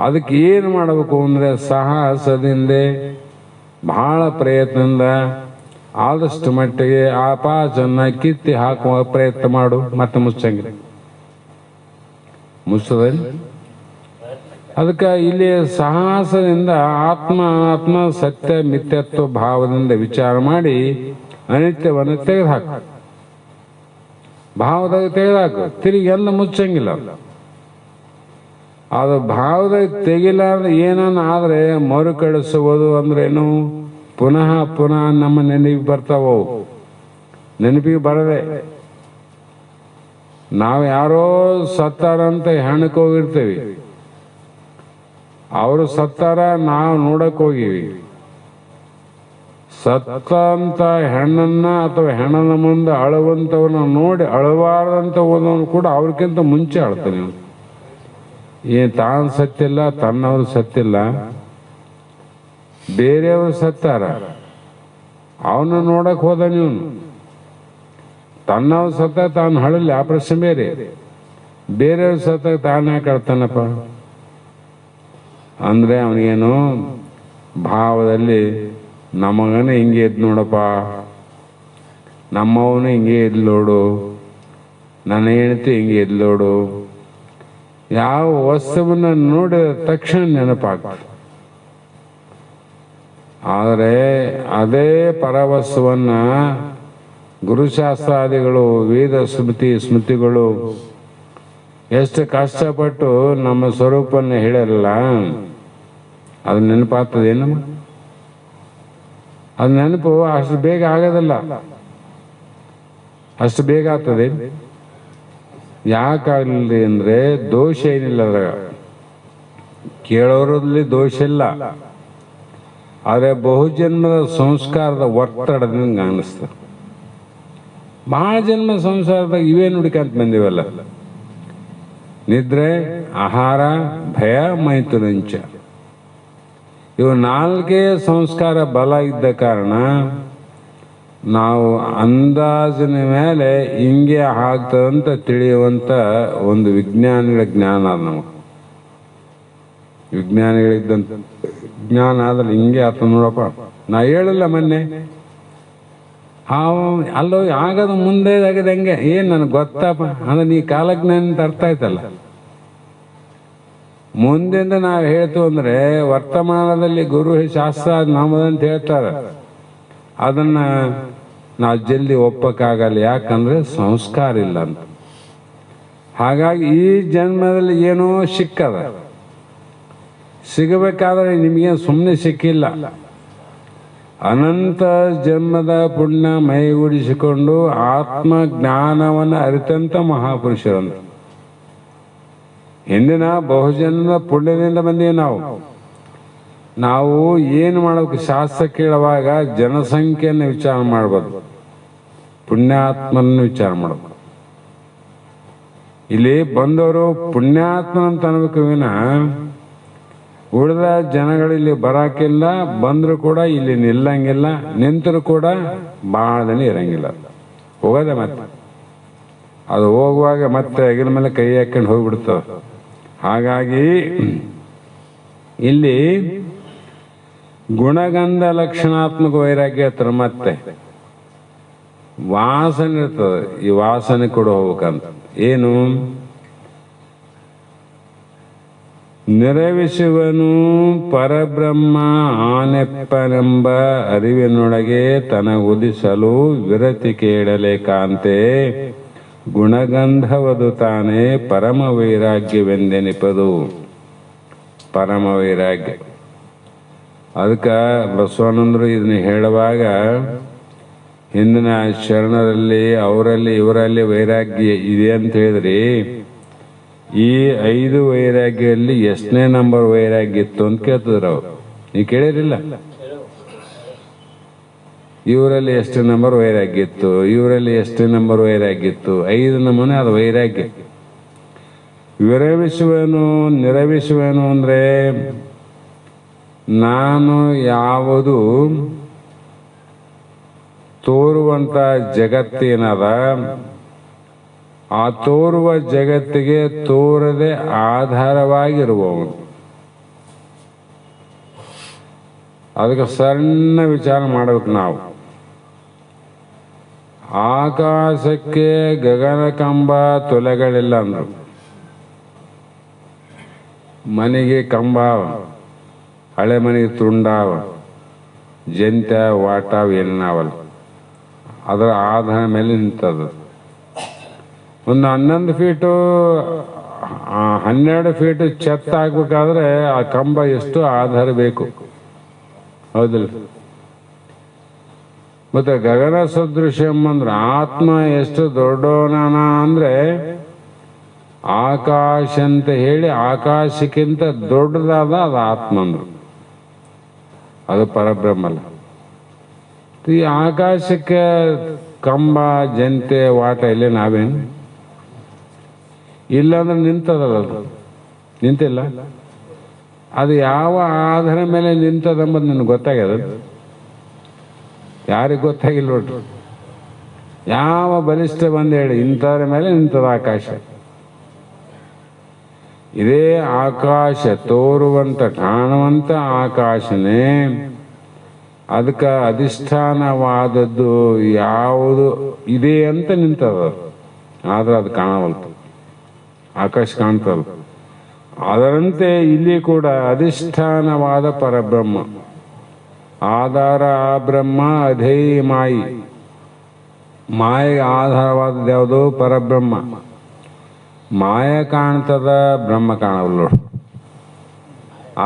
ಅದಕ್ಕೆ ಏನು ಮಾಡಬೇಕು ಅಂದರೆ ಸಾಹಸದಿಂದ ಬಹಳ ಪ್ರಯತ್ನದಿಂದ ಆದಷ್ಟು ಮಟ್ಟಿಗೆ ಆ ಪಾಚನ್ನ ಕಿತ್ತಿ ಹಾಕುವ ಪ್ರಯತ್ನ ಮಾಡು, ಮತ್ತೆ ಮುಚ್ಚಂಗಿಲ್ಲ, ಮುಚ್ಚದಲ್ಲಿ. ಅದಕ್ಕೆ ಇಲ್ಲಿ ಸಾಹಸದಿಂದ ಆತ್ಮ ಸತ್ಯ ಮಿಥ್ಯತ್ವ ಭಾವದಿಂದ ವಿಚಾರ ಮಾಡಿ ಅನಿತ್ಯವನ್ನು ತೆಗೆದುಹಾಕು, ಭಾವದಾಗ ತೆಗೆದುಹಾಕು, ತಿರುಗಿ ಎಲ್ಲ ಮುಚ್ಚಂಗಿಲ್ಲ. ಅದು ಭಾವದಾಗ ತೆಗಿಲಾರ್ದ ಏನನ್ನ ಆದ್ರೆ ಮರುಕಳಿಸುವುದು ಅಂದ್ರೇನು, ಪುನಃ ನಮ್ಮ ನೆನಪಿಗೆ ಬರ್ತಾವ. ನೆನಪಿಗೆ ಬರದೆ ನಾವು ಯಾರೋ ಸತ್ತಾರಂತ ಹೆಣಕ್ಕೆ ಹೋಗಿರ್ತೀವಿ, ಅವರು ಸತ್ತಾರ ನಾವು ನೋಡಕ್ ಹೋಗಿವಿ. ಸತ್ತಂತ ಹೆಣ್ಣನ್ನ ಅಥವಾ ಹೆಣ್ಣನ ಮುಂದೆ ಅಳುವಂತವನ್ನ ನೋಡಿ ಅಳಬಾರ್ದಂತ ಹೋದವನು ಕೂಡ ಅವ್ರಿಗಿಂತ ಮುಂಚೆ ಅಳ್ತಾನೆ. ತಾನು ಸತ್ತಿಲ್ಲ, ತನ್ನವರು ಸತ್ತಿಲ್ಲ, ಬೇರೆಯವರು ಸತ್ತಾರ, ಅವನು ನೋಡಕ್ ಹೋದ. ನೀವನು ತನ್ನವ್ರು ಸತ್ತ ತಾನು ಹಳಲಿ, ಆ ಪ್ರಶ್ನೆ ಬೇರೆ. ಬೇರೆಯವ್ರು ಸತ್ತ ತಾನು ಯಾಕೆ ಅಳ್ತಾನಪ್ಪ ಅಂದ್ರೆ ಅವನಿಗೇನು ಭಾವದಲ್ಲಿ ನಮಗನ ಹಿಂಗೆ ಎದ್ದು ನೋಡಪ್ಪ, ನಮ್ಮವನು ಹಿಂಗೆ ಎದ್ದು ನೋಡು, ನನ್ನ ಹೆಂಡತಿ ಹಿಂಗೆ ಎದ್ದು ನೋಡು. ಯಾವ ವಸ್ತುವನ್ನ ನೋಡಿದ ತಕ್ಷಣ ನೆನಪಾಗ್ತದೆ. ಆದರೆ ಅದೇ ಪರವಸ್ತುವನ್ನ ಗುರುಶಾಸ್ತ್ರಾದಿಗಳು, ವೇದ ಸ್ಮೃತಿಗಳು ಎಷ್ಟು ಕಷ್ಟಪಟ್ಟು ನಮ್ಮ ಸ್ವರೂಪನ್ನ ಹೇಳಲ್ಲ, ಅದು ನೆನಪಾಗ್ತದೇನು? ಅದು ನೆನಪು ಅಷ್ಟು ಬೇಗ ಆಗೋದಲ್ಲ, ಅಷ್ಟು ಬೇಗ ಆಗ್ತದೆ. ಯಾಕಾಗಲಿ ಅಂದ್ರೆ ದೋಷ ಏನಿಲ್ಲ ಅದ್ರಾಗ, ಕೇಳೋರಲ್ಲಿ ದೋಷ ಇಲ್ಲ. ಆದರೆ ಬಹುಜನ್ಮದ ಸಂಸ್ಕಾರದ ಒತ್ತಡದಿಂದ ಕಾಣಿಸ್ತದೆ. ಬಹಳ ಜನ್ಮ ಸಂಸಾರದಾಗ ಇವೇ ನುಡಿಕಂತ ಬಂದಿವಲ್ಲ, ನಿದ್ರೆ, ಆಹಾರ, ಭಯ, ಮೈಥುನಂಚ. ಇವು ನಾಲ್ಕೇ ಸಂಸ್ಕಾರ ಬಲ ಇದ್ದ ಕಾರಣ ನಾವು ಅಂದಾಜಿನ ಮೇಲೆ ಹಿಂಗೆ ಆಗ್ತದಂತ ತಿಳಿಯುವಂತ ಒಂದು ವಿಜ್ಞಾನಿಗಳ ಜ್ಞಾನ ಅದ. ನಮಗೆ ವಿಜ್ಞಾನಿಗಳಿದ್ದಂತ ಜ್ಞಾನ ಆದ್ರೆ ಹಿಂಗೆ ಆತ ನೋಡಪ್ಪ. ನಾ ಹೇಳಿಲ್ಲ ಮೊನ್ನೆ, ಅಲ್ಲೋ ಆಗದ ಮುಂದೆ ಆಗದ ಹೆಂಗೆ ಏನ್ ನನಗೆ ಗೊತ್ತಪ್ಪ ಅಂದ್ರೆ ನೀ ಕಾಲಜ್ಞಾನ ಅರ್ಥ ಆಯ್ತಲ್ಲ. ಮುಂದಿಂದ ನಾವು ಹೇಳ್ತೀವಿ ಅಂದ್ರೆ ವರ್ತಮಾನದಲ್ಲಿ ಗುರು ಶಾಸ್ತ್ರ ನಮ್ಮದಂತ ಹೇಳ್ತಾರೆ, ಅದನ್ನ ನಾವು ಜಲ್ದಿ ಒಪ್ಪಕ್ಕಾಗಲ್ಲ. ಯಾಕಂದ್ರೆ ಸಂಸ್ಕಾರ ಇಲ್ಲ ಅಂತ. ಹಾಗಾಗಿ ಈ ಜನ್ಮದಲ್ಲಿ ಏನೋ ಸಿಕ್ಕದ, ಸಿಗಬೇಕಾದ್ರೆ ನಿಮಗೇನು ಸುಮ್ಮನೆ ಸಿಕ್ಕಿಲ್ಲ. ಅನಂತ ಜನ್ಮದ ಪುಣ್ಯ ಮೈಗೂಡಿಸಿಕೊಂಡು ಆತ್ಮ ಜ್ಞಾನವನ್ನು ಅರಿತಂತ ಮಹಾಪುರುಷರಂತ. ಹಿಂದಿನ ಬಹುಜನ್ಮದ ಪುಣ್ಯದಿಂದ ಬಂದೀವಿ ನಾವು ಏನು ಮಾಡಬೇಕು? ಶಾಸ್ತ್ರ ಕೇಳುವಾಗ ಜನಸಂಖ್ಯೆಯನ್ನು ವಿಚಾರ ಮಾಡ್ಬೋದು, ಪುಣ್ಯಾತ್ಮನ ವಿಚಾರ ಮಾಡ್ಬೋದು. ಇಲ್ಲಿ ಬಂದವರು ಪುಣ್ಯಾತ್ಮನಂತ ಅನ್ಬೇಕು ವಿನ ಉಳಿದ ಜನಗಳಿಲ್ಲಿ ಬರಾಕಿಲ್ಲ. ಬಂದ್ರು ಕೂಡ ಇಲ್ಲಿ ನಿಲ್ಲಂಗಿಲ್ಲ, ನಿಂತರು ಕೂಡ ಬಹಳ ದಿನ ಇರಂಗಿಲ್ಲ, ಹೋಗೋದೆ. ಮತ್ತೆ ಅದು ಹೋಗುವಾಗ ಮತ್ತೆ ಹೆಗಲ ಮೇಲೆ ಕೈ ಹಾಕೊಂಡು ಹೋಗ್ಬಿಡ್ತವೆ. ಹಾಗಾಗಿ ಇಲ್ಲಿ ಗುಣಗಂಧ ಲಕ್ಷಣಾತ್ಮಕ ವೈರಾಗ್ಯ ಹತ್ರ ಮತ್ತೆ ವಾಸನೆ ಇರ್ತದೆ. ಈ ವಾಸನೆ ಕೂಡ ಹೋಗ್ಬೇಕಂತ ಏನು? ನೆರವೇರಿಸುವನು ಪರಬ್ರಹ್ಮ ಆನೆಪ್ಪನೆಂಬ ಅರಿವಿನೊಳಗೆ ತನ ಉದಿಸಲು ವಿರತಿ ಕೇಳಲೆ ಕಾಂತೆ ಗುಣಗಂಧವದು ತಾನೇ ಪರಮ ವೈರಾಗ್ಯವೆಂದೆನಿಪದು. ಪರಮ ವೈರಾಗ್ಯ. ಅದಕ್ಕೆ ಬಸವಾನಂದರು ಇದನ್ನ ಹೇಳುವಾಗ ಹಿಂದಿನ ಶರಣರಲ್ಲಿ ಅವರಲ್ಲಿ ಇವರಲ್ಲಿ ವೈರಾಗ್ಯ ಇದೆ ಅಂತ ಹೇಳಿದ್ರಿ. ಈ 5 ವೈರಾಗ್ಯದಲ್ಲಿ ಎಷ್ಟನೇ ನಂಬರ್ ವೈರಾಗ್ಯ ಇತ್ತು ಅಂತ ಕೇಳ್ತಿದ್ರು ಅವ್ರು. ನೀವು ಕೇಳಿರಿಲ್ಲ? ಇವರಲ್ಲಿ ಎಷ್ಟು ನಂಬರ್ ವೈರಾಗ್ಯ ಇತ್ತು, ಇವರಲ್ಲಿ ಎಷ್ಟು ನಂಬರ್ ವೈರಾಗ್ಯ ಇತ್ತು? 5 ನಮೂನೆ ಅದು ವೈರಾಗ್ಯ. ನಿರವಿಸುವೇನು ಅಂದ್ರೆ ನಾನು ಯಾವುದು ತೋರುವಂತ ಜಗತ್ತೇನದ ಆ ತೋರುವ ಜಗತ್ತಿಗೆ ತೋರದೆ ಆಧಾರವಾಗಿರುವವನು. ಅದಕ್ಕೆ ಸಣ್ಣ ವಿಚಾರ ಮಾಡಬೇಕು ನಾವು. ಆಕಾಶಕ್ಕೆ ಗಗನ ಕಂಬ ತೊಲೆಗಳಿಲ್ಲ ಅಂದರು. ಮನೆಗೆ ಕಂಬ, ಹಳೆ ಮನೆಗೆ ತುಂಡಾವ, ಜಂತ್ಯ ವಾಟಾವ್ ಏನಾವಲ್ಲ, ಅದರ ಆಧಾರ ಮೇಲೆ ನಿಂತದ. ಒಂದು 11 ಫೀಟು 12 ಫೀಟು ಛತ್ತ ಹಾಕ್ಬೇಕಾದ್ರೆ ಆ ಕಂಬ ಎಷ್ಟು ಆಧಾರ ಬೇಕು, ಹೌದಿಲ್ಲ? ಮತ್ತೆ ಗಗನ ಸದೃಶ್ಯಂ ಅಂದ್ರೆ ಆತ್ಮ ಎಷ್ಟು ದೊಡ್ಡವನ ಅಂದ್ರೆ ಆಕಾಶ ಅಂತ ಹೇಳಿ ಆಕಾಶಕ್ಕಿಂತ ದೊಡ್ಡದಾದ ಅದು ಆತ್ಮ ಅಂದ್ರು. ಅದು ಪರಬ್ರಹ್ಮಲ್ಲ. ಈ ಆಕಾಶಕ್ಕೆ ಕಂಬ ಜಂತೆ ವಾಟ ಇಲ್ಲೇ ನಾವೇನು ಇಲ್ಲ ಅಂದ್ರೆ ನಿಂತದಲ್ಲ, ಅದು ನಿಂತಿಲ್ಲ. ಅದು ಯಾವ ಆಧಾರ ಮೇಲೆ ನಿಂತದಂಬುದು ನಿನಗೆ ಗೊತ್ತಾಗ್ಯದ? ಯಾರಿಗೆ ಗೊತ್ತಾಗಿಲ್ಲ ನೋಡ್ರಿ. ಯಾವ ಬಲಿಷ್ಠ ಬಂದು ಹೇಳಿ ಇಂಥದ್ರ ಮೇಲೆ ನಿಂತದ ಆಕಾಶ. ಇದೇ ಆಕಾಶ ತೋರುವಂತ ಕಾಣುವಂತ ಆಕಾಶನೇ ಅದಕ್ಕೆ ಅಧಿಷ್ಠಾನವಾದದ್ದು ಯಾವುದು ಇದೆ ಅಂತ ನಿಂತದ. ಆದ್ರೆ ಅದು ಕಾಣವಲ್ತು, ಆಕಾಶ ಕಾಣ್ತದ. ಅದರಂತೆ ಇಲ್ಲಿ ಕೂಡ ಅಧಿಷ್ಠಾನವಾದ ಪರಬ್ರಹ್ಮ, ಆಧಾರ ಆ ಬ್ರಹ್ಮ, ಅಧೇ ಮಾಯಿ. ಮಾಯೆಗೆ ಆಧಾರವಾದದ್ದು ಯಾವುದು? ಪರಬ್ರಹ್ಮ. ಮಾಯ ಕಾಣ್ತದ, ಬ್ರಹ್ಮ ಕಾಣವಲ್ಲ.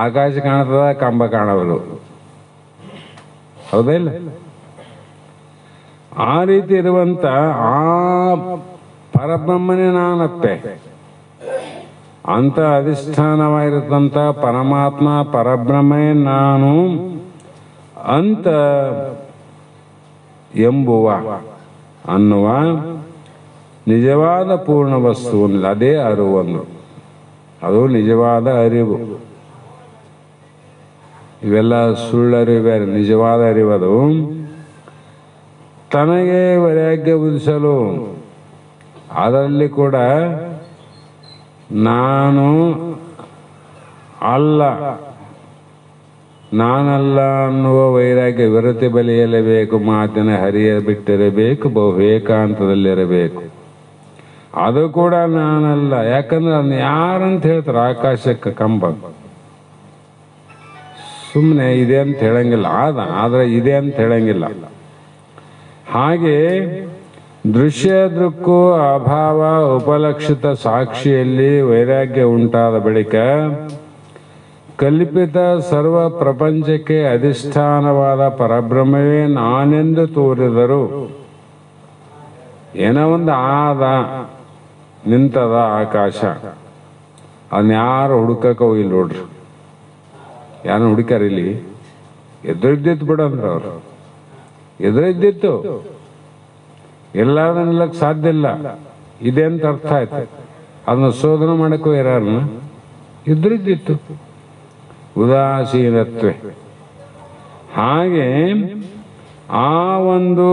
ಆಕಾಶ ಕಾಣ್ತದ, ಕಂಬ ಕಾಣವಲ್ಲ, ಹೌದಾ ಇಲ್ಲ? ಆ ರೀತಿ ಇರುವಂತ ಆ ಪರಬ್ರಹ್ಮನೇ ನಾನಪ್ಪೆ ಅಂತ ಅಧಿಷ್ಠಾನವಾಗಿರುತ್ತಂತ ಪರಮಾತ್ಮ ಪರಬ್ರಹ್ಮನೇ ನಾನು ಅಂತ ಎಂಬುವ ಅನ್ನುವ ನಿಜವಾದ ಪೂರ್ಣ ವಸ್ತು, ಅದೇ ಅರಿವು. ಅದು ನಿಜವಾದ ಅರಿವು. ಇವೆಲ್ಲ ಸುಳ್ಳರಿವು ಬೇರೆ. ನಿಜವಾದ ಅರಿವದು ತನಗೆ ವೈರಾಗ್ಯ ಉದಿಸಲು, ಅದರಲ್ಲಿ ಕೂಡ ನಾನು ಅಲ್ಲ, ನಾನಲ್ಲ ಅನ್ನುವ ವೈರಾಗ್ಯ ವಿರತಿ ಬಲಿಯಲೇಬೇಕು, ಮಾತಿನ ಹರಿಯ ಬಿಟ್ಟಿರಬೇಕು, ಬಹು ಏಕಾಂತದಲ್ಲಿರಬೇಕು. ಅದು ಕೂಡ ನಾನಲ್ಲ. ಯಾಕಂದ್ರೆ ಅದನ್ನ ಯಾರಂತ ಹೇಳ್ತಾರೆ? ಆಕಾಶಕ್ಕೆ ಕಂಬ ಸುಮ್ಮನೆ ಇದೆ ಅಂತ ಹೇಳಂಗಿಲ್ಲ, ಆದ್ರೆ ಇದೆ ಅಂತ ಹೇಳಂಗಿಲ್ಲ. ಹಾಗೆ ದೃಶ್ಯ ದೃಕ್ಕು ಅಭಾವ ಉಪಲಕ್ಷಿತ ಸಾಕ್ಷಿಯಲ್ಲಿ ವೈರಾಗ್ಯ ಉಂಟಾದ ಬಳಿಕ ಕಲ್ಪಿತ ಸರ್ವ ಪ್ರಪಂಚಕ್ಕೆ ಅಧಿಷ್ಠಾನವಾದ ಪರಬ್ರಹ್ಮವೇ ನಾನೆಂದು ತೋರಿದರು. ಏನೋ ಒಂದು ಆದ ನಿಂತದ ಆಕಾಶ, ಅದನ್ನ ಯಾರು ಹುಡುಕಕ್ಕೆ ಹೋಗಿಲ್ಲ ನೋಡ್ರಿ. ಯಾರು ಹುಡುಕ್ಯಾರ ಇಲ್ಲಿ? ಎದುರಿದ್ದಿತ್ತು ಬಿಡಂದ್ರ ಅವ್ರು, ಎದುರಿದ್ದಿತ್ತು. ಎಲ್ಲಾರು ನಿಲ್ಲಕ್ಕೆ ಸಾಧ್ಯ ಇಲ್ಲ, ಇದೆ ಅಂತ ಅರ್ಥ ಆಯ್ತು. ಅದನ್ನ ಶೋಧನೆ ಮಾಡಕ್ಕೂ ಯಾರನ್ನ ಎದುರಿದ್ದಿತ್ತು. ಉದಾಸೀನತ್ವೆ. ಹಾಗೆ ಆ ಒಂದು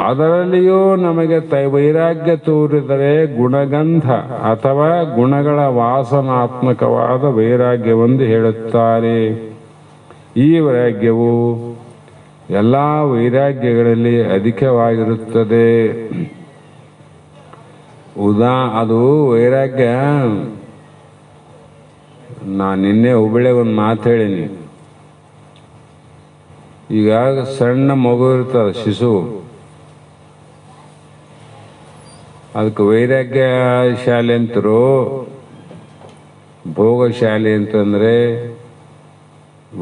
ಅದರಲ್ಲಿಯೂ ನಮಗೆ ವೈರಾಗ್ಯ ತೋರಿದರೆ ಗುಣಗಂಧ ಅಥವಾ ಗುಣಗಳ ವಾಸನಾತ್ಮಕವಾದ ವೈರಾಗ್ಯವೆಂದು ಹೇಳುತ್ತಾರೆ. ಈ ವೈರಾಗ್ಯವು ಎಲ್ಲ ವೈರಾಗ್ಯಗಳಲ್ಲಿ ಅಧಿಕವಾಗಿರುತ್ತದೆ. ಅದು ವೈರಾಗ್ಯ. ನಾನು ನಿನ್ನೆ ಹುಬ್ಬಳ್ಳಿ ಒಂದು ಮಾತು ಹೇಳೀನಿ. ಈಗ ಸಣ್ಣ ಮಗು ಇರ್ತದೆ, ಶಿಶು, ಅದಕ್ಕೆ ವೈರಾಗ್ಯ ಶಾಲೆ ಅಂತರು, ಭೋಗ ಶಾಲೆ ಅಂತಂದ್ರೆ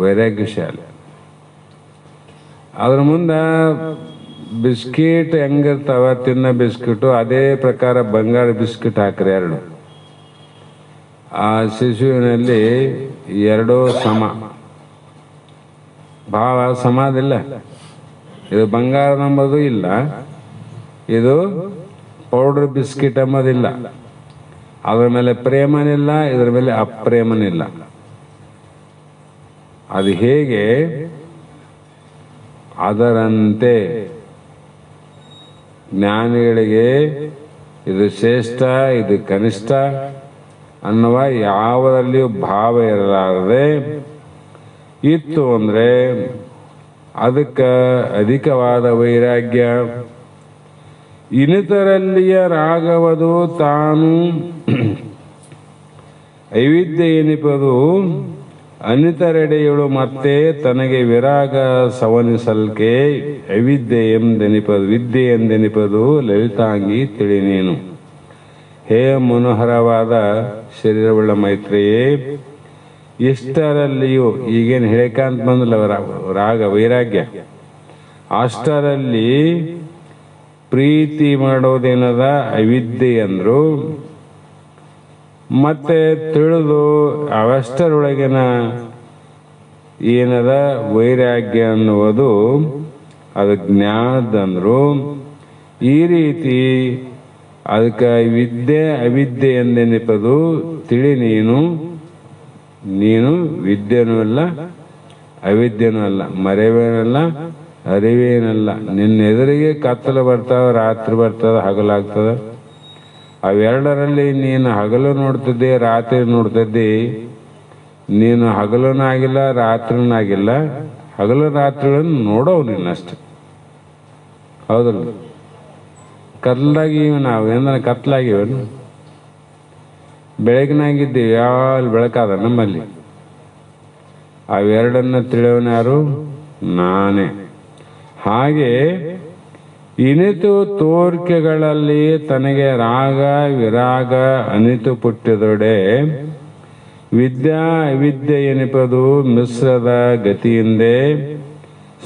ವೈರಾಗ್ಯ ಶಾಲೆ. ಅದ್ರ ಮುಂದೆ ಬಿಸ್ಕಿಟ್ ಹೆಂಗಿರ್ತಾವ, ತಿನ್ನ ಬಿಸ್ಕಿಟು ಅದೇ ಪ್ರಕಾರ ಬಂಗಾರ ಬಿಸ್ಕಿಟ್ ಹಾಕ್ರಿ 2. ಆ ಶಿಶುವಿನಲ್ಲಿ 2 ಸಮ, ಭಾವ ಸಮಾದಿಲ್ಲ. ಇದು ಬಂಗಾರ ನಂಬೋದು ಇಲ್ಲ, ಇದು ಪೌಡರ್ ಬಿಸ್ಕಿಟ್ ಎಂಬುದಿಲ್ಲ. ಅದರ ಮೇಲೆ ಪ್ರೇಮನಿಲ್ಲ, ಇದರ ಮೇಲೆ ಅಪ್ರೇಮನಿಲ್ಲ. ಅದು ಹೇಗೆ ಅದರಂತೆ ಜ್ಞಾನಿಗಳಿಗೆ ಇದು ಶ್ರೇಷ್ಠ, ಇದು ಕನಿಷ್ಠ ಅನ್ನುವ ಯಾವುದರಲ್ಲಿಯೂ ಭಾವ ಇರಲಾರದೆ ಇತ್ತು ಅಂದರೆ ಅದಕ್ಕೆ ಅಧಿಕವಾದ ವೈರಾಗ್ಯ. ಇನ್ನಿತರಲ್ಲಿಯ ರಾಗವದು ತಾನು ಐವಿಧ್ಯ ಎನಿಪದು, ಅನಿತರೆಡೆಯಳು ಮತ್ತೆ ತನಗೆ ವಿರಾಗ ಸವನಿಸಲ್ಕೆ ಐವಿದ್ಯೆ ಎಂದೆನಿಪದು, ವಿದ್ಯೆ ಎಂದೆನಿಪದು ಲಲಿತಾಂಗಿ ತಿಳಿ ನೀನು. ಹೇ ಮನೋಹರವಾದ ಶರೀರವುಳ್ಳ ಮೈತ್ರಿಯೇ, ಇಷ್ಟರಲ್ಲಿಯೂ ಈಗೇನು ಹೇಳ್ಕಂತ ಬಂದಲ್ಲ ರಾಗ ವೈರಾಗ್ಯ, ಅಷ್ಟರಲ್ಲಿ ಪ್ರೀತಿ ಮಾಡೋದೇನದ ಅವಿದ್ಯೆ ಅಂದ್ರು. ಮತ್ತೆ ತಿಳಿದು ಅವಷ್ಟರೊಳಗಿನ ಏನದ ವೈರಾಗ್ಯ ಅನ್ನುವುದು ಅದು ಜ್ಞಾನದಂದ್ರು. ಈ ರೀತಿ ಅದಕ್ಕೆ ವಿದ್ಯೆ ಅವಿದ್ಯೆ ಎಂದೆನಿಪದು ತಿಳಿ ನೀನು. ನೀನು ವಿದ್ಯೆನೂ ಅಲ್ಲ ಅವಿದ್ಯೆನೂ ಅಲ್ಲ, ಮರೆವೇನಲ್ಲ ಅರಿವೇನಲ್ಲ. ನಿನ್ನ ಎದುರಿಗೆ ಕತ್ತಲು ಬರ್ತಾವ, ರಾತ್ರಿ ಬರ್ತದ, ಹಗಲಾಗ್ತದ. ಅವೆರಡರಲ್ಲಿ ನೀನು ಹಗಲು ನೋಡ್ತಿದ್ದೆ, ರಾತ್ರಿ ನೋಡ್ತಿದ್ದಿ. ನೀನು ಹಗಲೂ ಆಗಿಲ್ಲ, ರಾತ್ರಿನೂ ಆಗಿಲ್ಲ. ಹಗಲು ರಾತ್ರಿಗಳನ್ನು ನೋಡೋವು ನೀನಷ್ಟೆ, ಹೌದಲ್ಲ? ಕತ್ಲಾಗಿವೆ ನಾವು, ಏನಾರ ಕತ್ಲಾಗಿವೇನು? ಬೆಳಗಿನಾಗಿದ್ದೀವಿ, ಯಾವ ಬೆಳಕಾದ ನಮ್ಮಲ್ಲಿ. ಅವೆರಡನ್ನ ತಿಳಿಯೋನು ಯಾರು? ನಾನೇ. ಹಾಗೆ ಇನಿತು ತೋರ್ಕೆಗಳಲ್ಲಿ ತನಗೆ ರಾಗ ವಿರಾಗ ಅನಿತು ಪುಟ್ಟಿದೊಡೆ, ವಿದ್ಯಾ ಅವಿದ್ಯೆ ಎನಿಪದು ಮಿಶ್ರದ ಗತಿಯಿಂದೇ,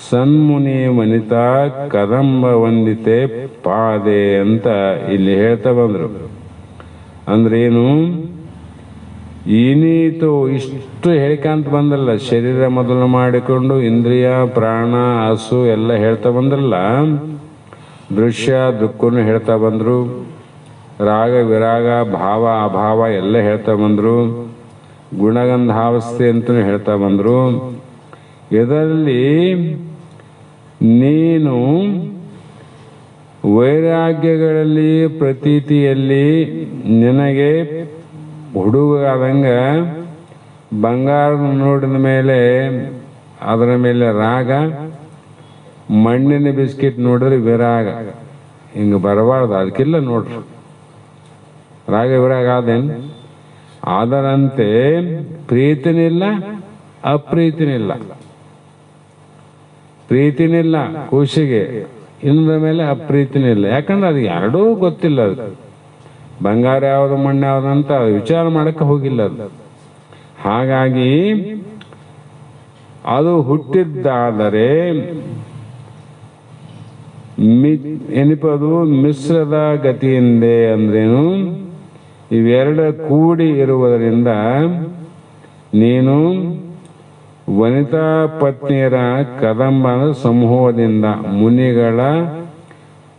ಸನ್ಮುನಿ ವನಿತಾ ಕದಂಬ ವಂದಿತೆ ಪಾದೆ ಅಂತ ಇಲ್ಲಿ ಹೇಳ್ತಾ ಬಂದ್ರು. ಅಂದ್ರೇನು? ಇನೀತು ಇಷ್ಟು ಹೇಳ್ಕಂತ ಬಂದಲ್ಲ, ಶರೀರ ಮೊದಲು ಮಾಡಿಕೊಂಡು ಇಂದ್ರಿಯ ಪ್ರಾಣ ಹಸು ಎಲ್ಲ ಹೇಳ್ತಾ ಬಂದ್ರಲ್ಲ, ದೃಶ್ಯ ದುಃಖನು ಹೇಳ್ತಾ ಬಂದ್ರು, ರಾಗ ವಿರಾಗ ಭಾವ ಅಭಾವ ಎಲ್ಲ ಹೇಳ್ತಾ ಬಂದ್ರು, ಗುಣಗಂಧಾವಸ್ಥೆ ಅಂತಲೂ ಹೇಳ್ತಾ ಬಂದ್ರು. ಇದರಲ್ಲಿ ನೀನು ವೈರಾಗ್ಯಗಳಲ್ಲಿ ಪ್ರತೀತಿಯಲ್ಲಿ ನಿನಗೆ ಹುಡುಗಾದಂಗ ಬಂಗಾರ ನೋಡಿದ ಮೇಲೆ ಅದರ ಮೇಲೆ ರಾಗ, ಮಣ್ಣಿನ ಬಿಸ್ಕಿಟ್ ನೋಡಿದ್ರೆ ವಿರಾಗ. ಹಿಂಗೆ ಬರಬಾರ್ದು, ಅದಕ್ಕಿಲ್ಲ ನೋಡ್ರಿ. ರಾಗ ವಿರಾಗ ಆದೇನು? ಅದರಂತೆ ಪ್ರೀತಿನಿಲ್ಲ ಅಪ್ರೀತಿನಿಲ್ಲ. ಪ್ರೀತಿನಿಲ್ಲ ಖುಷಿಗೆ, ಇನ್ನರ ಮೇಲೆ ಅಪ್ರೀತಿನಿಲ್ಲ. ಯಾಕಂದ್ರೆ ಅದು ಎರಡೂ ಗೊತ್ತಿಲ್ಲ. ಅದು ಬಂಗಾರ ಯಾವುದು ಮಣ್ಣು ಯಾವುದು ಅಂತ ವಿಚಾರ ಮಾಡಕ್ಕೆ ಹೋಗಿಲ್ಲ ಅದು. ಹಾಗಾಗಿ ಅದು ಹುಟ್ಟಿದ್ದಾದರೆ ಎನಿಪದು ಮಿಶ್ರದ ಗತಿಯಿಂದೆ. ಅಂದ್ರೇನು? ಇವೆರಡು ಕೂಡಿ ಇರುವುದರಿಂದ ನೀನು ವನಿತಾ ಪತ್ನಿಯರ ಕದಂಬ ಸಮೂಹದಿಂದ ಮುನಿಗಳ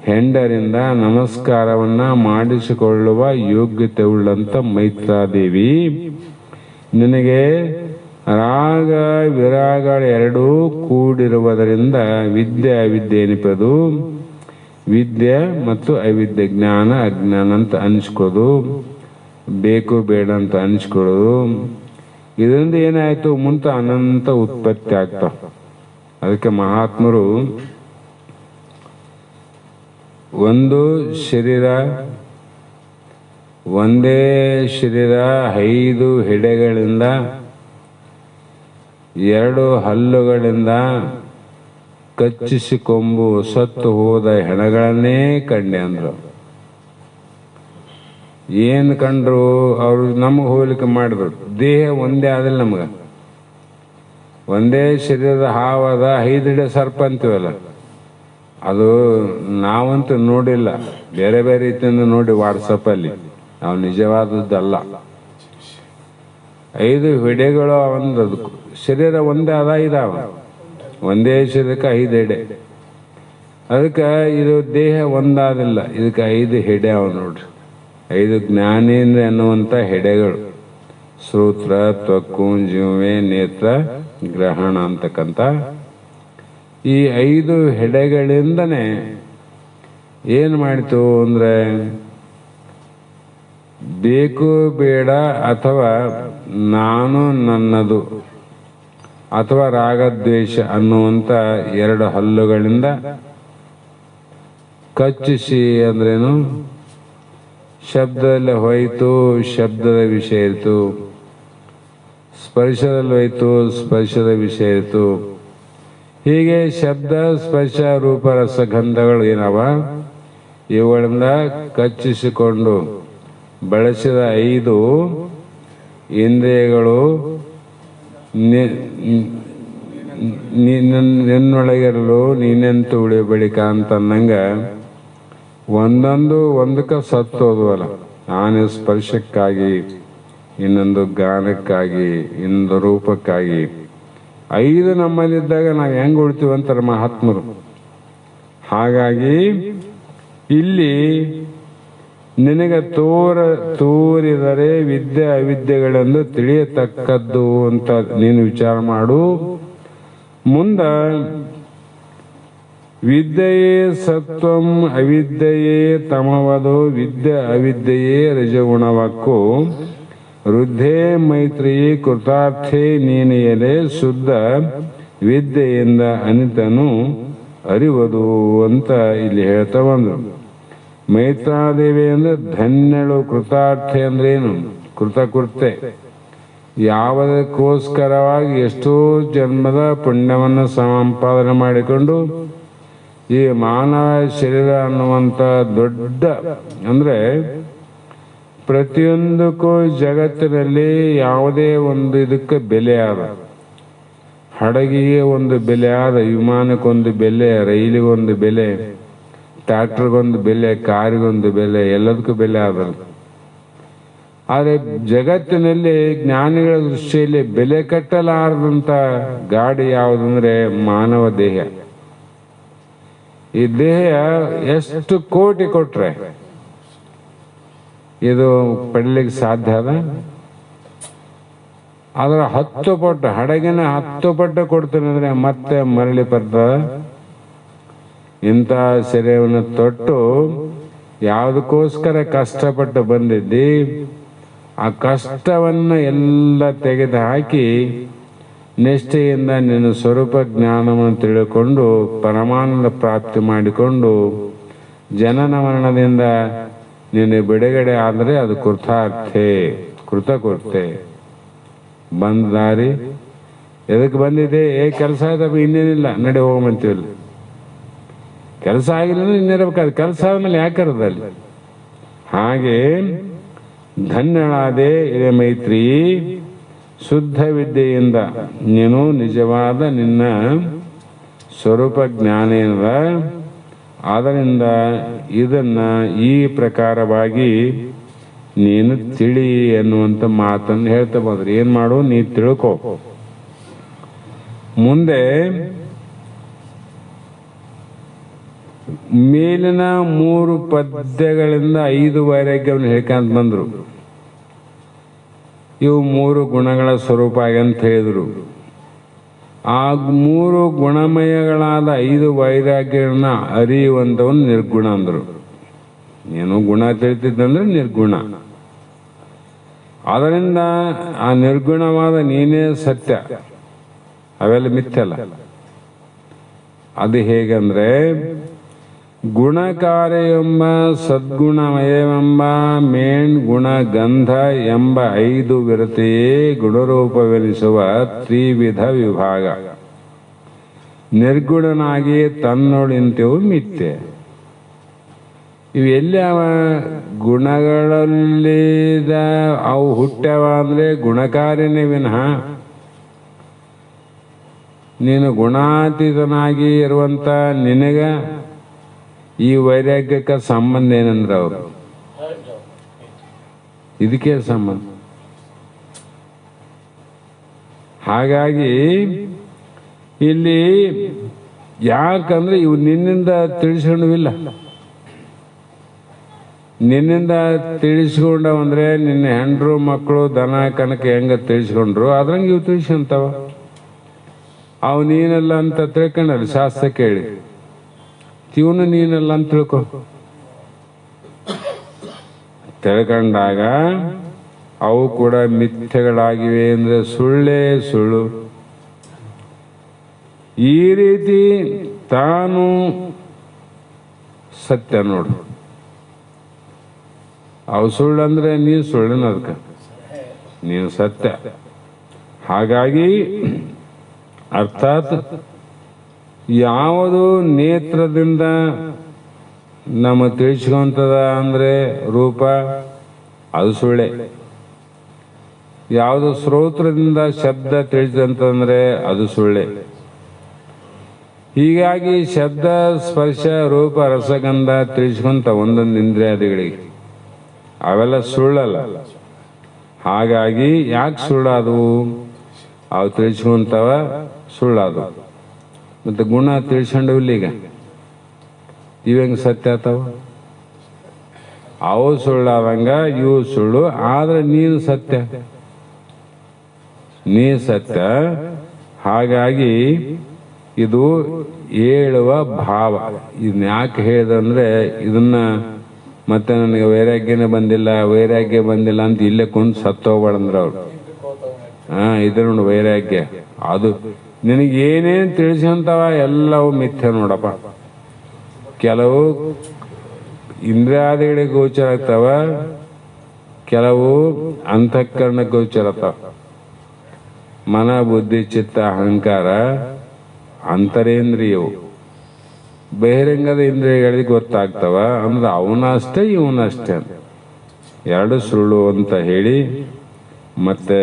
ಹೆಂಡರಿಂದ ನಮಸ್ಕಾರವನ್ನ ಮಾಡಿಸಿಕೊಳ್ಳುವ ಯೋಗ್ಯತೆ ಉಳ್ಳಂತ ಮೈತ್ರಾದೇವಿ, ನಿನಗೆ ರಾಗ ವಿರಾಗ ಎರಡೂ ಕೂಡಿರುವುದರಿಂದ ವಿದ್ಯೆ ಅವಿದ್ಯೆ ಎನಿಪದು, ವಿದ್ಯೆ ಮತ್ತು ಅವಿದ್ಯೆ, ಜ್ಞಾನ ಅಜ್ಞಾನ ಅಂತ ಅನಿಸ್ಕೊಳ್ಳೋದು, ಬೇಕು ಬೇಡ ಅಂತ ಅನಿಸ್ಕೊಳ್ಳೋದು. ಇದರಿಂದ ಏನಾಯ್ತು? ಮುಂತ ಅನಂತ ಉತ್ಪತ್ತಿ ಆಗ್ತಾವ. ಅದಕ್ಕೆ ಮಹಾತ್ಮರು ಒಂದು ಶರೀರ, ಒಂದೇ ಶರೀರ 5 ಹೆಡೆಗಳಿಂದ 2 ಹಲ್ಲುಗಳಿಂದ ಕಚ್ಚಿಸಿ ಕೊಂಬು ಸತ್ತು ಹೋದ ಹೆಣಗಳನ್ನೇ ಕಂಡೆ ಅಂದ್ರು. ಏನು ಕಂಡ್ರು? ಅವರು ನಮಗೆ ಹೋಲಿಕೆ ಮಾಡಿದ್ರು. ದೇಹ ಒಂದೇ ಆದಿಲ್ಲ ನಮ್ಗೆ. ಒಂದೇ ಶರೀರದ ಹಾವದ 5 ಹಿಡೆ ಸರ್ಪ ಅಂತೀವಲ್ಲ, ಅದು ನಾವಂತೂ ನೋಡಿಲ್ಲ, ಬೇರೆ ಬೇರೆ ರೀತಿಯಿಂದ ನೋಡಿ ವಾಟ್ಸಪ್ಪಲ್ಲಿ. ನಾವು ನಿಜವಾದದ್ದಲ್ಲ. 5 ಹಿಡೆಗಳು ಒಂದು, ಅದಕ್ಕೂ ಶರೀರ ಒಂದೇ ಅದ, ಇದಾವ ಒಂದೇ ಶರೀರಕ್ಕೆ 5 ಹೆಡೆ. ಅದಕ್ಕೆ ಇದು ದೇಹ ಒಂದಾದಿಲ್ಲ, ಇದಕ್ಕೆ 5 ಹೆಡೆ ಅವ ನೋಡ್ರಿ. 5 ಜ್ಞಾನೇಂದ್ರ ಎನ್ನುವಂಥ ಹೆಡೆಗಳು, ಶ್ರೋತ್ರ, ತ್ವಕ್ಕು, ಜೀವೆ, ನೇತ್ರ, ಗ್ರಹಣ ಅಂತಕ್ಕಂಥ ಈ 5 ಹೆಡೆಗಳಿಂದನೇ ಏನು ಮಾಡಿತು ಅಂದರೆ, ಬೇಕು ಬೇಡ ಅಥವಾ ನಾನು ನನ್ನದು ಅಥವಾ ರಾಗದ್ವೇಷ ಅನ್ನುವಂಥ ಎರಡು ಹಲ್ಲುಗಳಿಂದ ಕಚ್ಚಿಸಿ ಅಂದ್ರೇನು, ಶಬ್ದದಲ್ಲಿ ಹೋಯಿತು ಶಬ್ದದ ವಿಷಯ ಇತ್ತು, ಸ್ಪರ್ಶದಲ್ಲಿ ಹೋಯಿತು ಸ್ಪರ್ಶದ ವಿಷಯ ಇತ್ತು. ಹೀಗೆ ಶಬ್ದ ಸ್ಪರ್ಶ ರೂಪ ರಸಗಂಧಗಳು ಏನವ, ಇವುಗಳಿಂದ ಕಚ್ಚಿಸಿಕೊಂಡು ಬಳಸಿದ 5 ಇಂದ್ರಿಯಗಳು ನಿನ್ನೊಳಗಿರಲು ನೀನೆಂತು ಉಳಿ ಬಳಿಕ ಅಂತಂದಂಗ ಒಂದಕ್ಕೆ ಸತ್ತೋದ್ವಲ್ಲ. ಆನೆ ಸ್ಪರ್ಶಕ್ಕಾಗಿ, ಇನ್ನೊಂದು ಗಾನಕ್ಕಾಗಿ, ಇನ್ನೊಂದು ರೂಪಕ್ಕಾಗಿ. 5 ನಮ್ಮಲ್ಲಿದ್ದಾಗ ನಾವು ಹೆಂಗೆ ಉಳ್ತೀವಂತಾರೆ ಮಹಾತ್ಮರು. ಹಾಗಾಗಿ ಇಲ್ಲಿ ನಿನಗೆ ತೋರಿದರೆ ವಿದ್ಯೆ ಅವಿದ್ಯೆಗಳೆಂದು ತಿಳಿಯತಕ್ಕದ್ದು ಅಂತ ನೀನು ವಿಚಾರ ಮಾಡು. ಮುಂದ ವಿದ್ಯೆಯೇ ಸತ್ವಂ ಅವಿದ್ಯೆಯೇ ತಮವದು, ವಿದ್ಯೆ ಅವಿದ್ಯೆಯೇ ರಜಗುಣವಕ್ಕೂ, ವೃದ್ಧೇ ಮೈತ್ರಿ ಕೃತಾರ್ಥೇ ನೀನೆಯಲೆ, ಶುದ್ಧ ವಿದ್ಯೆಯಿಂದ ಅನಿತನು ಅರಿವದು ಅಂತ ಇಲ್ಲಿ ಹೇಳ್ತಾ ಬಂದರು. ಮೈತ್ರಾದೇವಿ ಅಂದ್ರೆ ಧನ್ಯಳು, ಕೃತಾರ್ಥೆ ಅಂದ್ರೆ ಏನು, ಕೃತಕೃತ್ಯೆ. ಯಾವುದಕ್ಕೋಸ್ಕರವಾಗಿ ಎಷ್ಟೋ ಜನ್ಮದ ಪುಣ್ಯವನ್ನು ಸಂಪಾದನೆ ಮಾಡಿಕೊಂಡು ಈ ಮಾನವ ಶರೀರ ಅನ್ನುವಂಥ ದೊಡ್ಡ ಅಂದ್ರೆ ಪ್ರತಿಯೊಂದಕ್ಕೂ ಜಗತ್ತಿನಲ್ಲಿ ಯಾವುದೇ ಒಂದು ಇದಕ್ಕೆ ಬೆಲೆ ಆದ, ಹಡಗಿಗೆ ಒಂದು ಬೆಲೆ ಆದ, ವಿಮಾನಕ್ಕೊಂದು ಬೆಲೆ, ರೈಲಿಗೊಂದು ಬೆಲೆ, ಟ್ರ್ಯಾಕ್ಟರ್ಗೊಂದು ಬೆಲೆ, ಕಾರಿಗೊಂದು ಬೆಲೆ, ಎಲ್ಲದಕ್ಕೂ ಬೆಲೆ ಆದಲ್ಲ. ಆದರೆ ಜಗತ್ತಿನಲ್ಲಿ ಜ್ಞಾನಿಗಳ ದೃಷ್ಟಿಯಲ್ಲಿ ಬೆಲೆ ಕಟ್ಟಲಾರದಂಥ ಗಾಡಿ ಯಾವುದಂದ್ರೆ ಮಾನವ ದೇಹ. ಈ ದೇಹ ಎಷ್ಟು ಕೋಟಿ ಕೊಟ್ರೆ ಇದು ಪಡಲಿಕ್ಕೆ ಸಾಧ್ಯ ಅದ? ಅದರ 10 ಪಟ್ಟು, ಹಡಗಿನ 10 ಪಟ್ಟು ಕೊಡ್ತೇನೆ ಅಂದ್ರೆ ಮತ್ತೆ ಮರಳಿ ಬರ್ತದ. ಇಂಥ ಶರೀರವನ್ನು ತೊಟ್ಟು ಯಾವುದಕ್ಕೋಸ್ಕರ ಕಷ್ಟಪಟ್ಟು ಬಂದಿದ್ದಿ, ಆ ಕಷ್ಟವನ್ನು ಎಲ್ಲ ತೆಗೆದು ಹಾಕಿ ನಿಷ್ಠೆಯಿಂದ ನಿನ್ನ ಸ್ವರೂಪ ಜ್ಞಾನವನ್ನು ತಿಳ್ಕೊಂಡು ಪರಮಾನಂದ ಪ್ರಾಪ್ತಿ ಮಾಡಿಕೊಂಡು ಜನನ ಮರಣದಿಂದ ನೀನು ಬಿಡುಗಡೆ ಆದರೆ ಅದು ಕೃತಕೃತ್ಯೆ. ಬಂದ ದಾರಿ ಎದಕ್ಕೆ ಬಂದಿದೆ, ಕೆಲಸ ಆಯ್ತಪ್ಪ ಇನ್ನೇನಿಲ್ಲ ನಡೆ ಹೋಗಂತೀವಿಲ್ಲ. ಕೆಲಸ ಆಗಿಲ್ಲ ಇನ್ನಿರಬೇಕಾದ, ಕೆಲಸ ಆದ್ಮೇಲೆ ಯಾಕರದಲ್ಲಿ. ಹಾಗೆ ಧನ್ಯಳಾದೆ ಇದೆ ಮೈತ್ರಿ, ಶುದ್ಧ ವಿದ್ಯೆಯಿಂದ ನೀನು ನಿಜವಾದ ನಿನ್ನ ಸ್ವರೂಪ ಜ್ಞಾನ ಏನದ, ಆದ್ದರಿಂದ ಇದನ್ನ ಈ ಪ್ರಕಾರವಾಗಿ ನೀನು ತಿಳಿ ಅನ್ನುವಂಥ ಮಾತನ್ನು ಹೇಳ್ತಾ ಬಂದ್ರೆ ಏನ್ ಮಾಡು, ನೀ ತಿಳ್ಕೊ. ಮುಂದೆ ಮೇಲಿನ 3 ಪದ್ಯಗಳಿಂದ 5 ವೈರಾಗ್ಯವನ್ನು ಹೇಳ್ಕೊಂತ ಬಂದ್ರು. ಇವು 3 ಗುಣಗಳ ಸ್ವರೂಪ ಅಂತ ಹೇಳಿದ್ರು. ಆ 3 ಗುಣಮಯಗಳಾದ 5 ವೈರಾಗ್ಯಗಳನ್ನ ಅರಿಯುವಂಥವನು ನಿರ್ಗುಣ ಅಂದ್ರು. ನೀನು ಗುಣ ತಿಳಿತಿದ್ದಂದ್ರೆ ನಿರ್ಗುಣ. ಅದರಿಂದ ಆ ನಿರ್ಗುಣವಾದ ನೀನೇ ಸತ್ಯ, ಅವೆಲ್ಲ ಮಿಥ್ಯಲ್ಲ. ಅದು ಹೇಗಂದ್ರೆ ಗುಣಕಾರ್ಯ ಎಂಬ ಸದ್ಗುಣಮಯವೆಂಬ ಮೇಣ್ ಗುಣ ಗಂಧ ಎಂಬ 5 ವಿರತೆಯೇ ಗುಣರೂಪವೆನಿಸುವ ತ್ರಿವಿಧ ವಿಭಾಗ. ನಿರ್ಗುಣನಾಗಿ ತನ್ನೊಳಿಂತೆವು ಮಿಥ್ಯೆ. ಇವು ಎಲ್ಲಿ ಅವ ಗುಣಗಳಲ್ಲಿ ಅವು ಹುಟ್ಟ್ಯಾವ ಅಂದ್ರೆ ಗುಣಕಾರ್ಯನೇ ವಿನಃ ನೀನು ಗುಣಾತೀತನಾಗಿ ಇರುವಂತ ನಿನಗ ಈ ವೈರಾಗ್ಯಕ್ಕೆ ಸಂಬಂಧ ಏನಂದ್ರೆ ಅವರು ಇದಕ್ಕೆ ಸಂಬಂಧ. ಹಾಗಾಗಿ ಇಲ್ಲಿ ಯಾಕಂದ್ರೆ ಇವು ನಿನ್ನಿಂದ ತಿಳಿಸ್ಕೊಂಡವಿಲ್ಲ. ನಿನ್ನಿಂದ ತಿಳಿಸ್ಕೊಂಡವಂದ್ರೆ ನಿನ್ನ ಹೆಂಡ್ರು ಮಕ್ಕಳು ದನ ಕನಕ ಹೆಂಗ ತಿಳಿಸ್ಕೊಂಡ್ರು ಅದ್ರಂಗೆ ಇವು ತಿಳಿಸ್ಕೊಂತಾವ. ಅವು ನೀನಲ್ಲ ಅಂತ ತಿಳ್ಕೊಂಡಲ್ಲ, ಶಾಸ್ತ್ರ ಕೇಳಿ ಇವನು ನೀನಲ್ಲ ಅಂತ ತಿಳ್ಕೊ. ತಿಳ್ಕೊಂಡಾಗ ಅವು ಕೂಡ ಮಿಥ್ಯೆಗಳಾಗಿವೆ ಅಂದ್ರೆ ಸುಳ್ಳೇ ಸುಳ್ಳು. ಈ ರೀತಿ ತಾನು ಸತ್ಯ ನೋಡು. ಅವು ಸುಳ್ಳಂದ್ರೆ ನೀನು ಸುಳ್ಳಿನ ಅದಕ್ಕೆ ನೀನು ಸತ್ಯ. ಹಾಗಾಗಿ ಅರ್ಥಾತ್ ಯಾವುದು ನೇತ್ರದಿಂದ ನಮ್ಮ ತಿಳಿಸ್ಕೊಂತದ ಅಂದ್ರೆ ರೂಪ, ಅದು ಸುಳ್ಳೆ. ಯಾವುದು ಶ್ರೋತ್ರದಿಂದ ಶಬ್ದ ತಿಳಿದಂತಂದ್ರೆ ಅದು ಸುಳ್ಳೆ. ಹೀಗಾಗಿ ಶಬ್ದ, ಸ್ಪರ್ಶ, ರೂಪ, ರಸಗಂಧ ತಿಳಿಸ್ಕೊಂತ ಒಂದೊಂದು ಇಂದ್ರಿಯಾದಿಗಳಿಗೆ ಅವೆಲ್ಲ ಸುಳ್ಳಲ್ಲ. ಹಾಗಾಗಿ ಯಾಕೆ ಸುಳ್ಳಾದವು? ಅವು ತಿಳಿಸ್ಕೊಂತವ ಸುಳ್ಳಾದವು. ಮತ್ತೆ ಗುಣ ತಿಳಿಸ್ಕೊಂಡವಿಲ್ಲ. ಈಗ ಇವಂಗೆ ಸತ್ಯ ಆತವ? ಅವು ಸುಳ್ಳಾದಂಗ ಇವು ಸುಳ್ಳು. ಆದ್ರೆ ನೀನು ಸತ್ಯ, ನೀ ಸತ್ಯ. ಹಾಗಾಗಿ ಇದು ಹೇಳುವ ಭಾವ. ಇದನ್ನ ಯಾಕೆ ಹೇಳಿದಂದ್ರೆ ಇದನ್ನ ಮತ್ತೆ ನನಗೆ ವೈರಾಗ್ಯನೇ ಬಂದಿಲ್ಲ, ವೈರಾಗ್ಯ ಬಂದಿಲ್ಲ ಅಂತ ಇಲ್ಲೇ ಕುಂತು ಸತ್ತೋಗ್ಬೇಡಂದ್ರ ಅವ್ರು. ಇದ್ರ ನೋಡಿ ವೈರಾಗ್ಯ. ಅದು ನಿನಗೆ ಏನೇನು ತಿಳಿಸಂತವ ಎಲ್ಲವೂ ಮಿಥ್ಯ ನೋಡಪ್ಪ. ಕೆಲವು ಇಂದ್ರಿಯಾದಿಗಳಿಗೆ ಗೋಚರ ಆಗ್ತಾವ, ಕೆಲವು ಅಂತಃಕರಣ ಗೋಚರ ಆಗ್ತಾವ. ಮನ, ಬುದ್ಧಿ, ಚಿತ್ತ, ಅಹಂಕಾರ ಅಂತರೇಂದ್ರಿಯವು. ಬಹಿರಂಗದ ಇಂದ್ರಿಯಗಳಿಗೆ ಗೊತ್ತಾಗ್ತವ ಅಂದ್ರೆ ಅವನಷ್ಟೇ ಇವನಷ್ಟೇ ಅಂತ ಎರಡು ಸುಳ್ಳು ಅಂತ ಹೇಳಿ ಮತ್ತೆ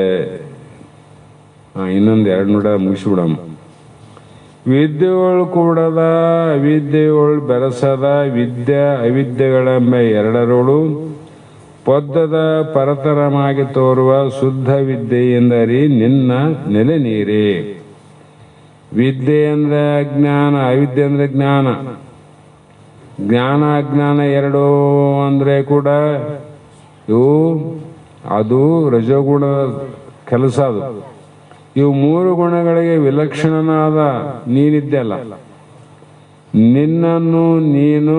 ಇನ್ನೊಂದು ಎರಡು ನೋಡ ಮುಗಿಸ್ಬಿಡಮ್ಮ. ವಿದ್ಯೆಗಳು ಕೂಡದ ಅವಿದ್ಯೆಗಳು ಬೆರಸದ ವಿದ್ಯೆ ಅವಿದ್ಯೆಗಳೆಂಬ ಎರಡರೋಳು ಪೊದ್ದದ ಪರತರಮಾಗಿ ತೋರುವ ಶುದ್ಧ ವಿದ್ಯೆಯೆಂದರಿ ನಿನ್ನ ನೆಲೆ ನೀರೇ. ವಿದ್ಯೆ ಅಂದ್ರೆ ಅಜ್ಞಾನ, ಅವಿದ್ಯೆ ಅಂದ್ರೆ ಜ್ಞಾನ. ಜ್ಞಾನ ಅಜ್ಞಾನ ಎರಡು ಅಂದ್ರೆ ಕೂಡ ಇವು ಅದು ರಜೋಗುಣ ಕೆಲಸ. ಅದು ಇವು ಮೂರು ಗುಣಗಳಿಗೆ ವಿಲಕ್ಷಣನಾದ ನೀನಿದ್ದೆಲ್ಲ. ನಿನ್ನನ್ನು ನೀನು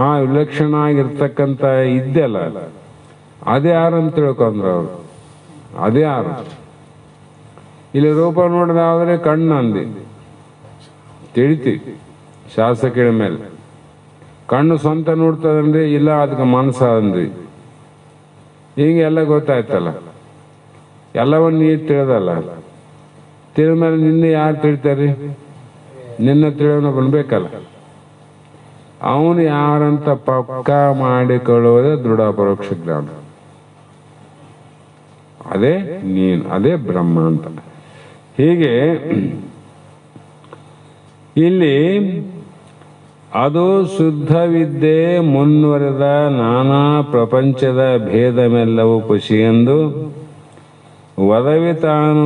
ಆ ವಿಲಕ್ಷಣ ಆಗಿರ್ತಕ್ಕಂಥ ಇದ್ದೆಲ್ಲ. ಅದೇ ಯಾರು ಅಂತ ತಿಳ್ಕೊಂಡ್ರ ಅವರು. ಅದೇ ಯಾರು? ಇಲ್ಲಿ ರೂಪ ನೋಡಿದಾದ್ರೆ ಕಣ್ಣು ಅಂದಿ ತಿಳಿತಿ ಶಾಸ್ತ್ರ ಕೇಳ ಮೇಲೆ. ಕಣ್ಣು ಸ್ವಂತ ನೋಡ್ತದಂದ್ರೆ ಇಲ್ಲ ಅದಕ್ಕೆ ಮನಸ್ಸ ಅಂದ್ರಿ. ಹೀಗೆಲ್ಲ ಗೊತ್ತಾಯ್ತಲ್ಲ, ಎಲ್ಲವನ್ನ ನೀರು ತಿಳಿದಲ್ಲ. ತಿಳಿದ ಮೇಲೆ ನಿನ್ನೆ ಯಾರು ತಿಳಿತಾರ್ರಿ? ನಿನ್ನ ತಿಳಿಯೋನ ಬಂದ್ಬೇಕಲ್ಲ. ಅವನು ಯಾರಂತ ಪಕ್ಕ ಮಾಡಿಕೊಳ್ಳುವುದೇ ದೃಢ ಪರೋಕ್ಷ ಜ್ಞಾನ. ಅದೇ ನೀನು, ಅದೇ ಬ್ರಹ್ಮ ಅಂತ. ಹೀಗೆ ಇಲ್ಲಿ ಅದು ಶುದ್ಧ ವಿದ್ಯೆ ಮುನ್ವರೆದ ನಾನಾ ಪ್ರಪಂಚದ ಭೇದಮೆಲ್ಲವೂ ಖುಷಿಯೆಂದು ಒದವಿ ತಾನು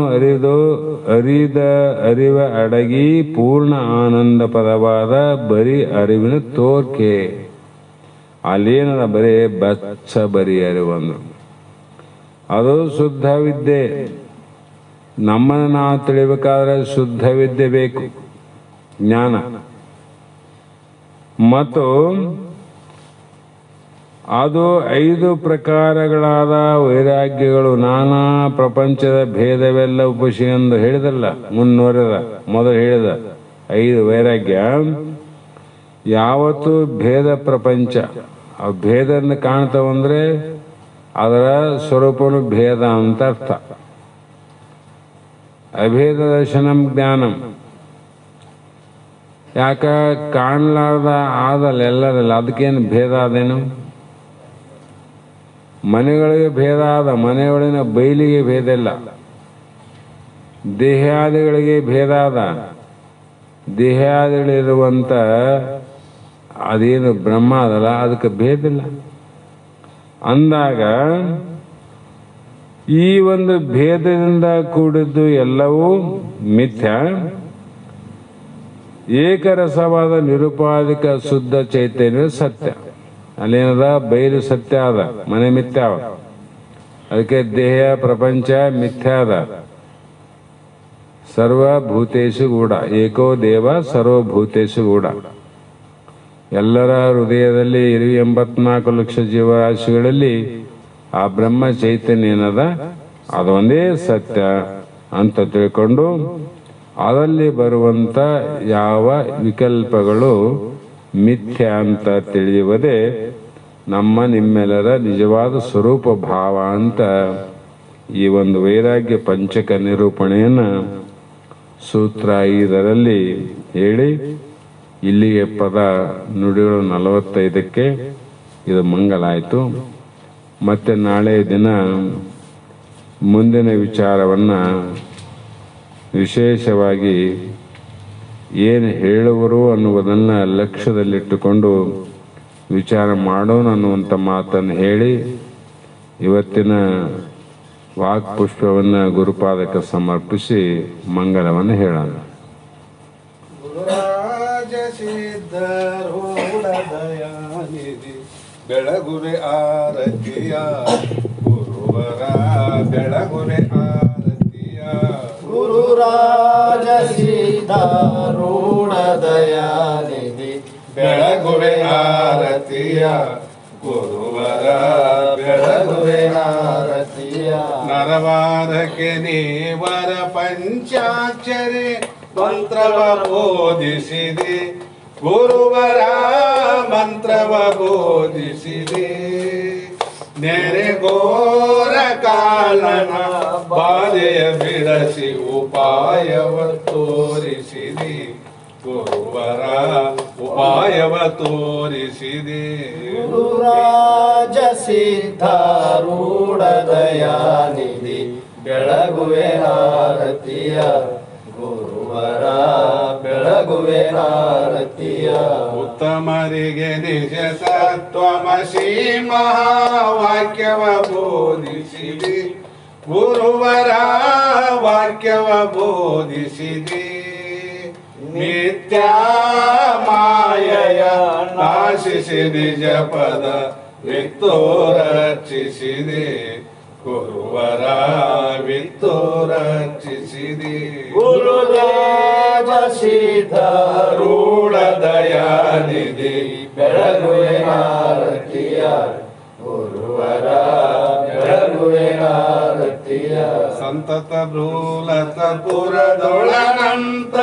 ಅರಿವ ಅಡಗಿ ಪೂರ್ಣ ಆನಂದ ಪದವಾದ ಬರೀ ಅರಿವಿನ ತೋರ್ಕೆ. ಅಲ್ಲೇನದ ಬರೀ ಬಚ್ಚ ಬರೀ ಅರಿವಂದು. ಅದು ಶುದ್ಧ ವಿದ್ಯೆ. ನಮ್ಮನ್ನು ನಾವು ತಿಳಿಬೇಕಾದ್ರೆ ಶುದ್ಧ ವಿದ್ಯೆ ಬೇಕು, ಜ್ಞಾನ. ಮತ್ತು ಅದು 5 ಪ್ರಕಾರಗಳಾದ ವೈರಾಗ್ಯಗಳು ನಾನಾ ಪ್ರಪಂಚದ ಭೇದವೆಲ್ಲ ಉಪಶಿ ಎಂದು ಹೇಳಿದಲ್ಲ. ಮುನ್ವರೆದ ಮೊದಲು ಹೇಳಿದ 5 ವೈರಾಗ್ಯ. ಯಾವತ್ತು ಭೇದ ಪ್ರಪಂಚ ಆ ಭೇದನ್ನು ಕಾಣ್ತಾವಂದ್ರೆ ಅದರ ಸ್ವರೂಪನು ಭೇದ ಅಂತ ಅರ್ಥ. ಅಭೇದ ದರ್ಶನಂ ಜ್ಞಾನಂ. ಯಾಕ ಕಾಣಲಾರ್ದ ಆದಲ್ಲ ಎಲ್ಲರಲ್ಲ, ಅದಕ್ಕೇನು ಭೇದ ಅದೇನು? ಮನೆಗಳಿಗೆ ಭೇದ ಆದ, ಮನೆಯೊಳಗಿನ ಬೈಲಿಗೆ ಭೇದ ಇಲ್ಲ. ದೇಹಾದಿಗಳಿಗೆ ಭೇದ ಆದ, ದೇಹಾದಿಗಳಿರುವಂತ ಅದೇನು ಬ್ರಹ್ಮ ಅದಲ್ಲ ಅದಕ್ಕೆ ಭೇದ ಇಲ್ಲ ಅಂದಾಗ ಈ ಒಂದು ಭೇದದಿಂದ ಕೂಡಿದ್ದು ಎಲ್ಲವೂ ಮಿಥ್ಯ. ಏಕರಸವಾದ ನಿರುಪಾಧಿಕ ಶುದ್ಧ ಚೈತನ್ಯ ಸತ್ಯ. ಅಲ್ಲೇನದ ಬಯಲು ಸತ್ಯ ಅದ, ಮನೆ ಮಿಥ್ಯ ಅದ. ಅದಕ್ಕೆ ದೇಹ ಪ್ರಪಂಚ ಮಿಥ್ಯ ಅದ. ಸರ್ವಭೂತೇಶು ಗೂಢ ಏಕೋ ದೇವ ಸರ್ವಭೂತೇಶು ಗೂಢ. ಎಲ್ಲರ ಹೃದಯದಲ್ಲಿ 84 ಲಕ್ಷ ಜೀವರಾಶಿಗಳಲ್ಲಿ ಆ ಬ್ರಹ್ಮ ಚೈತನ್ಯ ಏನದ ಅದೊಂದೇ ಸತ್ಯ ಅಂತ ತಿಳ್ಕೊಂಡು ಅದರಲ್ಲಿ ಬರುವಂಥ ಯಾವ ವಿಕಲ್ಪಗಳು ಮಿಥ್ಯ ಅಂತ ತಿಳಿಯುವುದೇ ನಮ್ಮ ನಿಮ್ಮೆಲ್ಲರ ನಿಜವಾದ ಸ್ವರೂಪ ಭಾವ ಅಂತ ಈ ಒಂದು ವೈರಾಗ್ಯ ಪಂಚಕ ನಿರೂಪಣೆಯನ್ನು ಸೂತ್ರ 5ರಲ್ಲಿ ಹೇಳಿ ಇಲ್ಲಿಗೆ ಪದ ನುಡಿಗಳು 45ಕ್ಕೆ ಇದು ಮಂಗಲಾಯಿತು. ಮತ್ತೆ ನಾಳೆ ದಿನ ಮುಂದಿನ ವಿಚಾರವನ್ನು ವಿಶೇಷವಾಗಿ ಏನು ಹೇಳುವರು ಅನ್ನುವುದನ್ನು ಲಕ್ಷ್ಯದಲ್ಲಿಟ್ಟುಕೊಂಡು ವಿಚಾರ ಮಾಡೋಣ ಅನ್ನುವಂಥ ಮಾತನ್ನು ಹೇಳಿ ಇವತ್ತಿನ ವಾಕ್ಪುಷ್ಪವನ್ನು ಗುರುಪಾದಕ್ಕೆ ಸಮರ್ಪಿಸಿ ಮಂಗಲವನ್ನು ಹೇಳೋಣ. ಗುರುರಾಜ ಸಿದ್ಧರೂಢ ದಯಾನಿಧಿ ಬೆಳಗುವೆ ಆರತಿಯ ಗುರುವರ ಬೆಳಗುವೆ ಆರತಿಯ ಗುರುರಾಜ ಸಿದ್ಧಾರೂಢ ದಯಾನಿಧಿ ಬೆಳಗುವೆ ಆರತಿಯ ಗುರುವರ ಬೆಳಗುವೆ ಆರತಿಯ ನರವಾರಕ್ಕೆ ನೀವರ ಪಂಚಾಕ್ಷರಿ ಮಂತ್ರವ ಬೋಧಿಸಿದೆ ಗುರುವರ ಮಂತ್ರವ ಬೋಧಿಸಿದೆ ನೆರೆಗೋರ ಕಾಲನ ಬಾಧೆಯ ಬಿಡಸಿ ಉಪಾಯವ ತೋರಿಸಿದೆ ಗುರುವರ ಉಪಾಯವ ತೋರಿಸಿದೆ ಗುರುರಾಜ ಸಿದ್ಧಾರೂಢ ದಯಾನಿಧಿ ಬೆಳಗುವೆ ಆರತಿಯ ಗುರುವರ ಬೆಳಗುವೆ ಆರತಿಯ ಉತ್ತಮರಿಗೆ ನಿಜ ತತ್ವಮಸಿ ಮಹಾವಾಕ್ಯವ ಬೋಧಿಸಿದೆ ಗುರುವರ ವಾಕ್ಯವ ಬೋಧಿಸಿದೆ ಮಿಥ್ಯಾ ಮಾಯೆಯ ನಾಶಿಸಿ ನಿಜ ಪದ ವಿತ್ತೋ ರಕ್ಷಿಸಿದೆ ಗುರುವರ ವಿತ್ತೋ ರಕ್ಷಿಸಿದೆ ಗುರುರಾಜ ಸಿದ್ಧಾರೂಢ ದಯಾನಿಧಿ ಬೆಳಗುವೆ ಆರತಿಯ ಗುರುವರ ಬೆಳಗುವೆ ಆರತಿಯ ಸಂತತ ಭ್ರೂಲತ ಪುರದೊಳನಂತ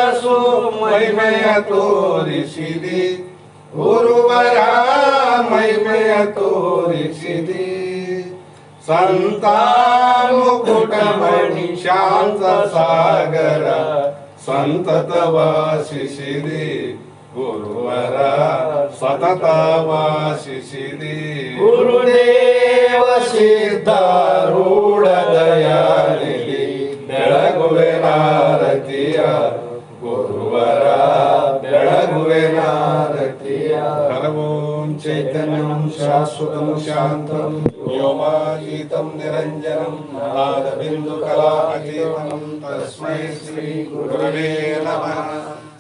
ಮಹಿಮೆಯ ತೋರಿಸಿದೆ ಗುರುವರ ಮಹಿಮೆಯ ತೋರಿಸಿದೆ ಸಂತ ಮುಕುಟಮಣಿ ಶಾಂತ ಸಾಗರ ಸಂತತ ವಾಸಿಸಿದೆ ಗುರುವರ ಸತತ ವಾಸಿಸಿದೆ ಗುರುದೇವ ಸಿದ್ಧಾರೂಢ ದಯಾನಿಧಿ ಬೆಳಗುವೆ ಆರತಿಯ ಗುರುವರ ಬೆಳಗುವೆ ಆರತಿಯ ಹರವೋಂ ಚೈತನ್ಯಂ ಶಾಶ್ವತಂ ಶಾಂತಂ ವ್ಯೋಮಾತೀತಂ ನಿರಂಜನಂ ನಾದಬಿಂದು ಕಲಾತೀತಂ ತಸ್ಮೈ ಶ್ರೀ ಗುರುವೇ ನಮಃ.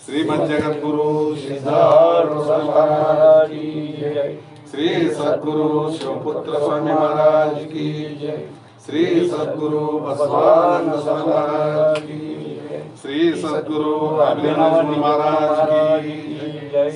ಶ್ರೀಮಜ್ಜಗದ್ಗುರು ಸಿದ್ಧಾರೂಢ ಮಹಾರಾಜ್ ಕಿ ಜೈ. ಶ್ರೀ ಸದ್ಗುರು ಶಿವಪುತ್ರ ಸ್ವಾಮಿ ಮಹಾರಾಜ್ ಕಿ ಜೈ. ಶ್ರೀ ಸದ್ಗುರು ಬಸವಾನಂದ ಸ್ವಾಮಿ ಮಹಾರಾಜ್ ಕಿ ಜೈ. ಶ್ರೀ ಸದ್ಗುರು ಅಭಿನವ ಮಹಾರಾಜ್ ಕಿ ಜೈ.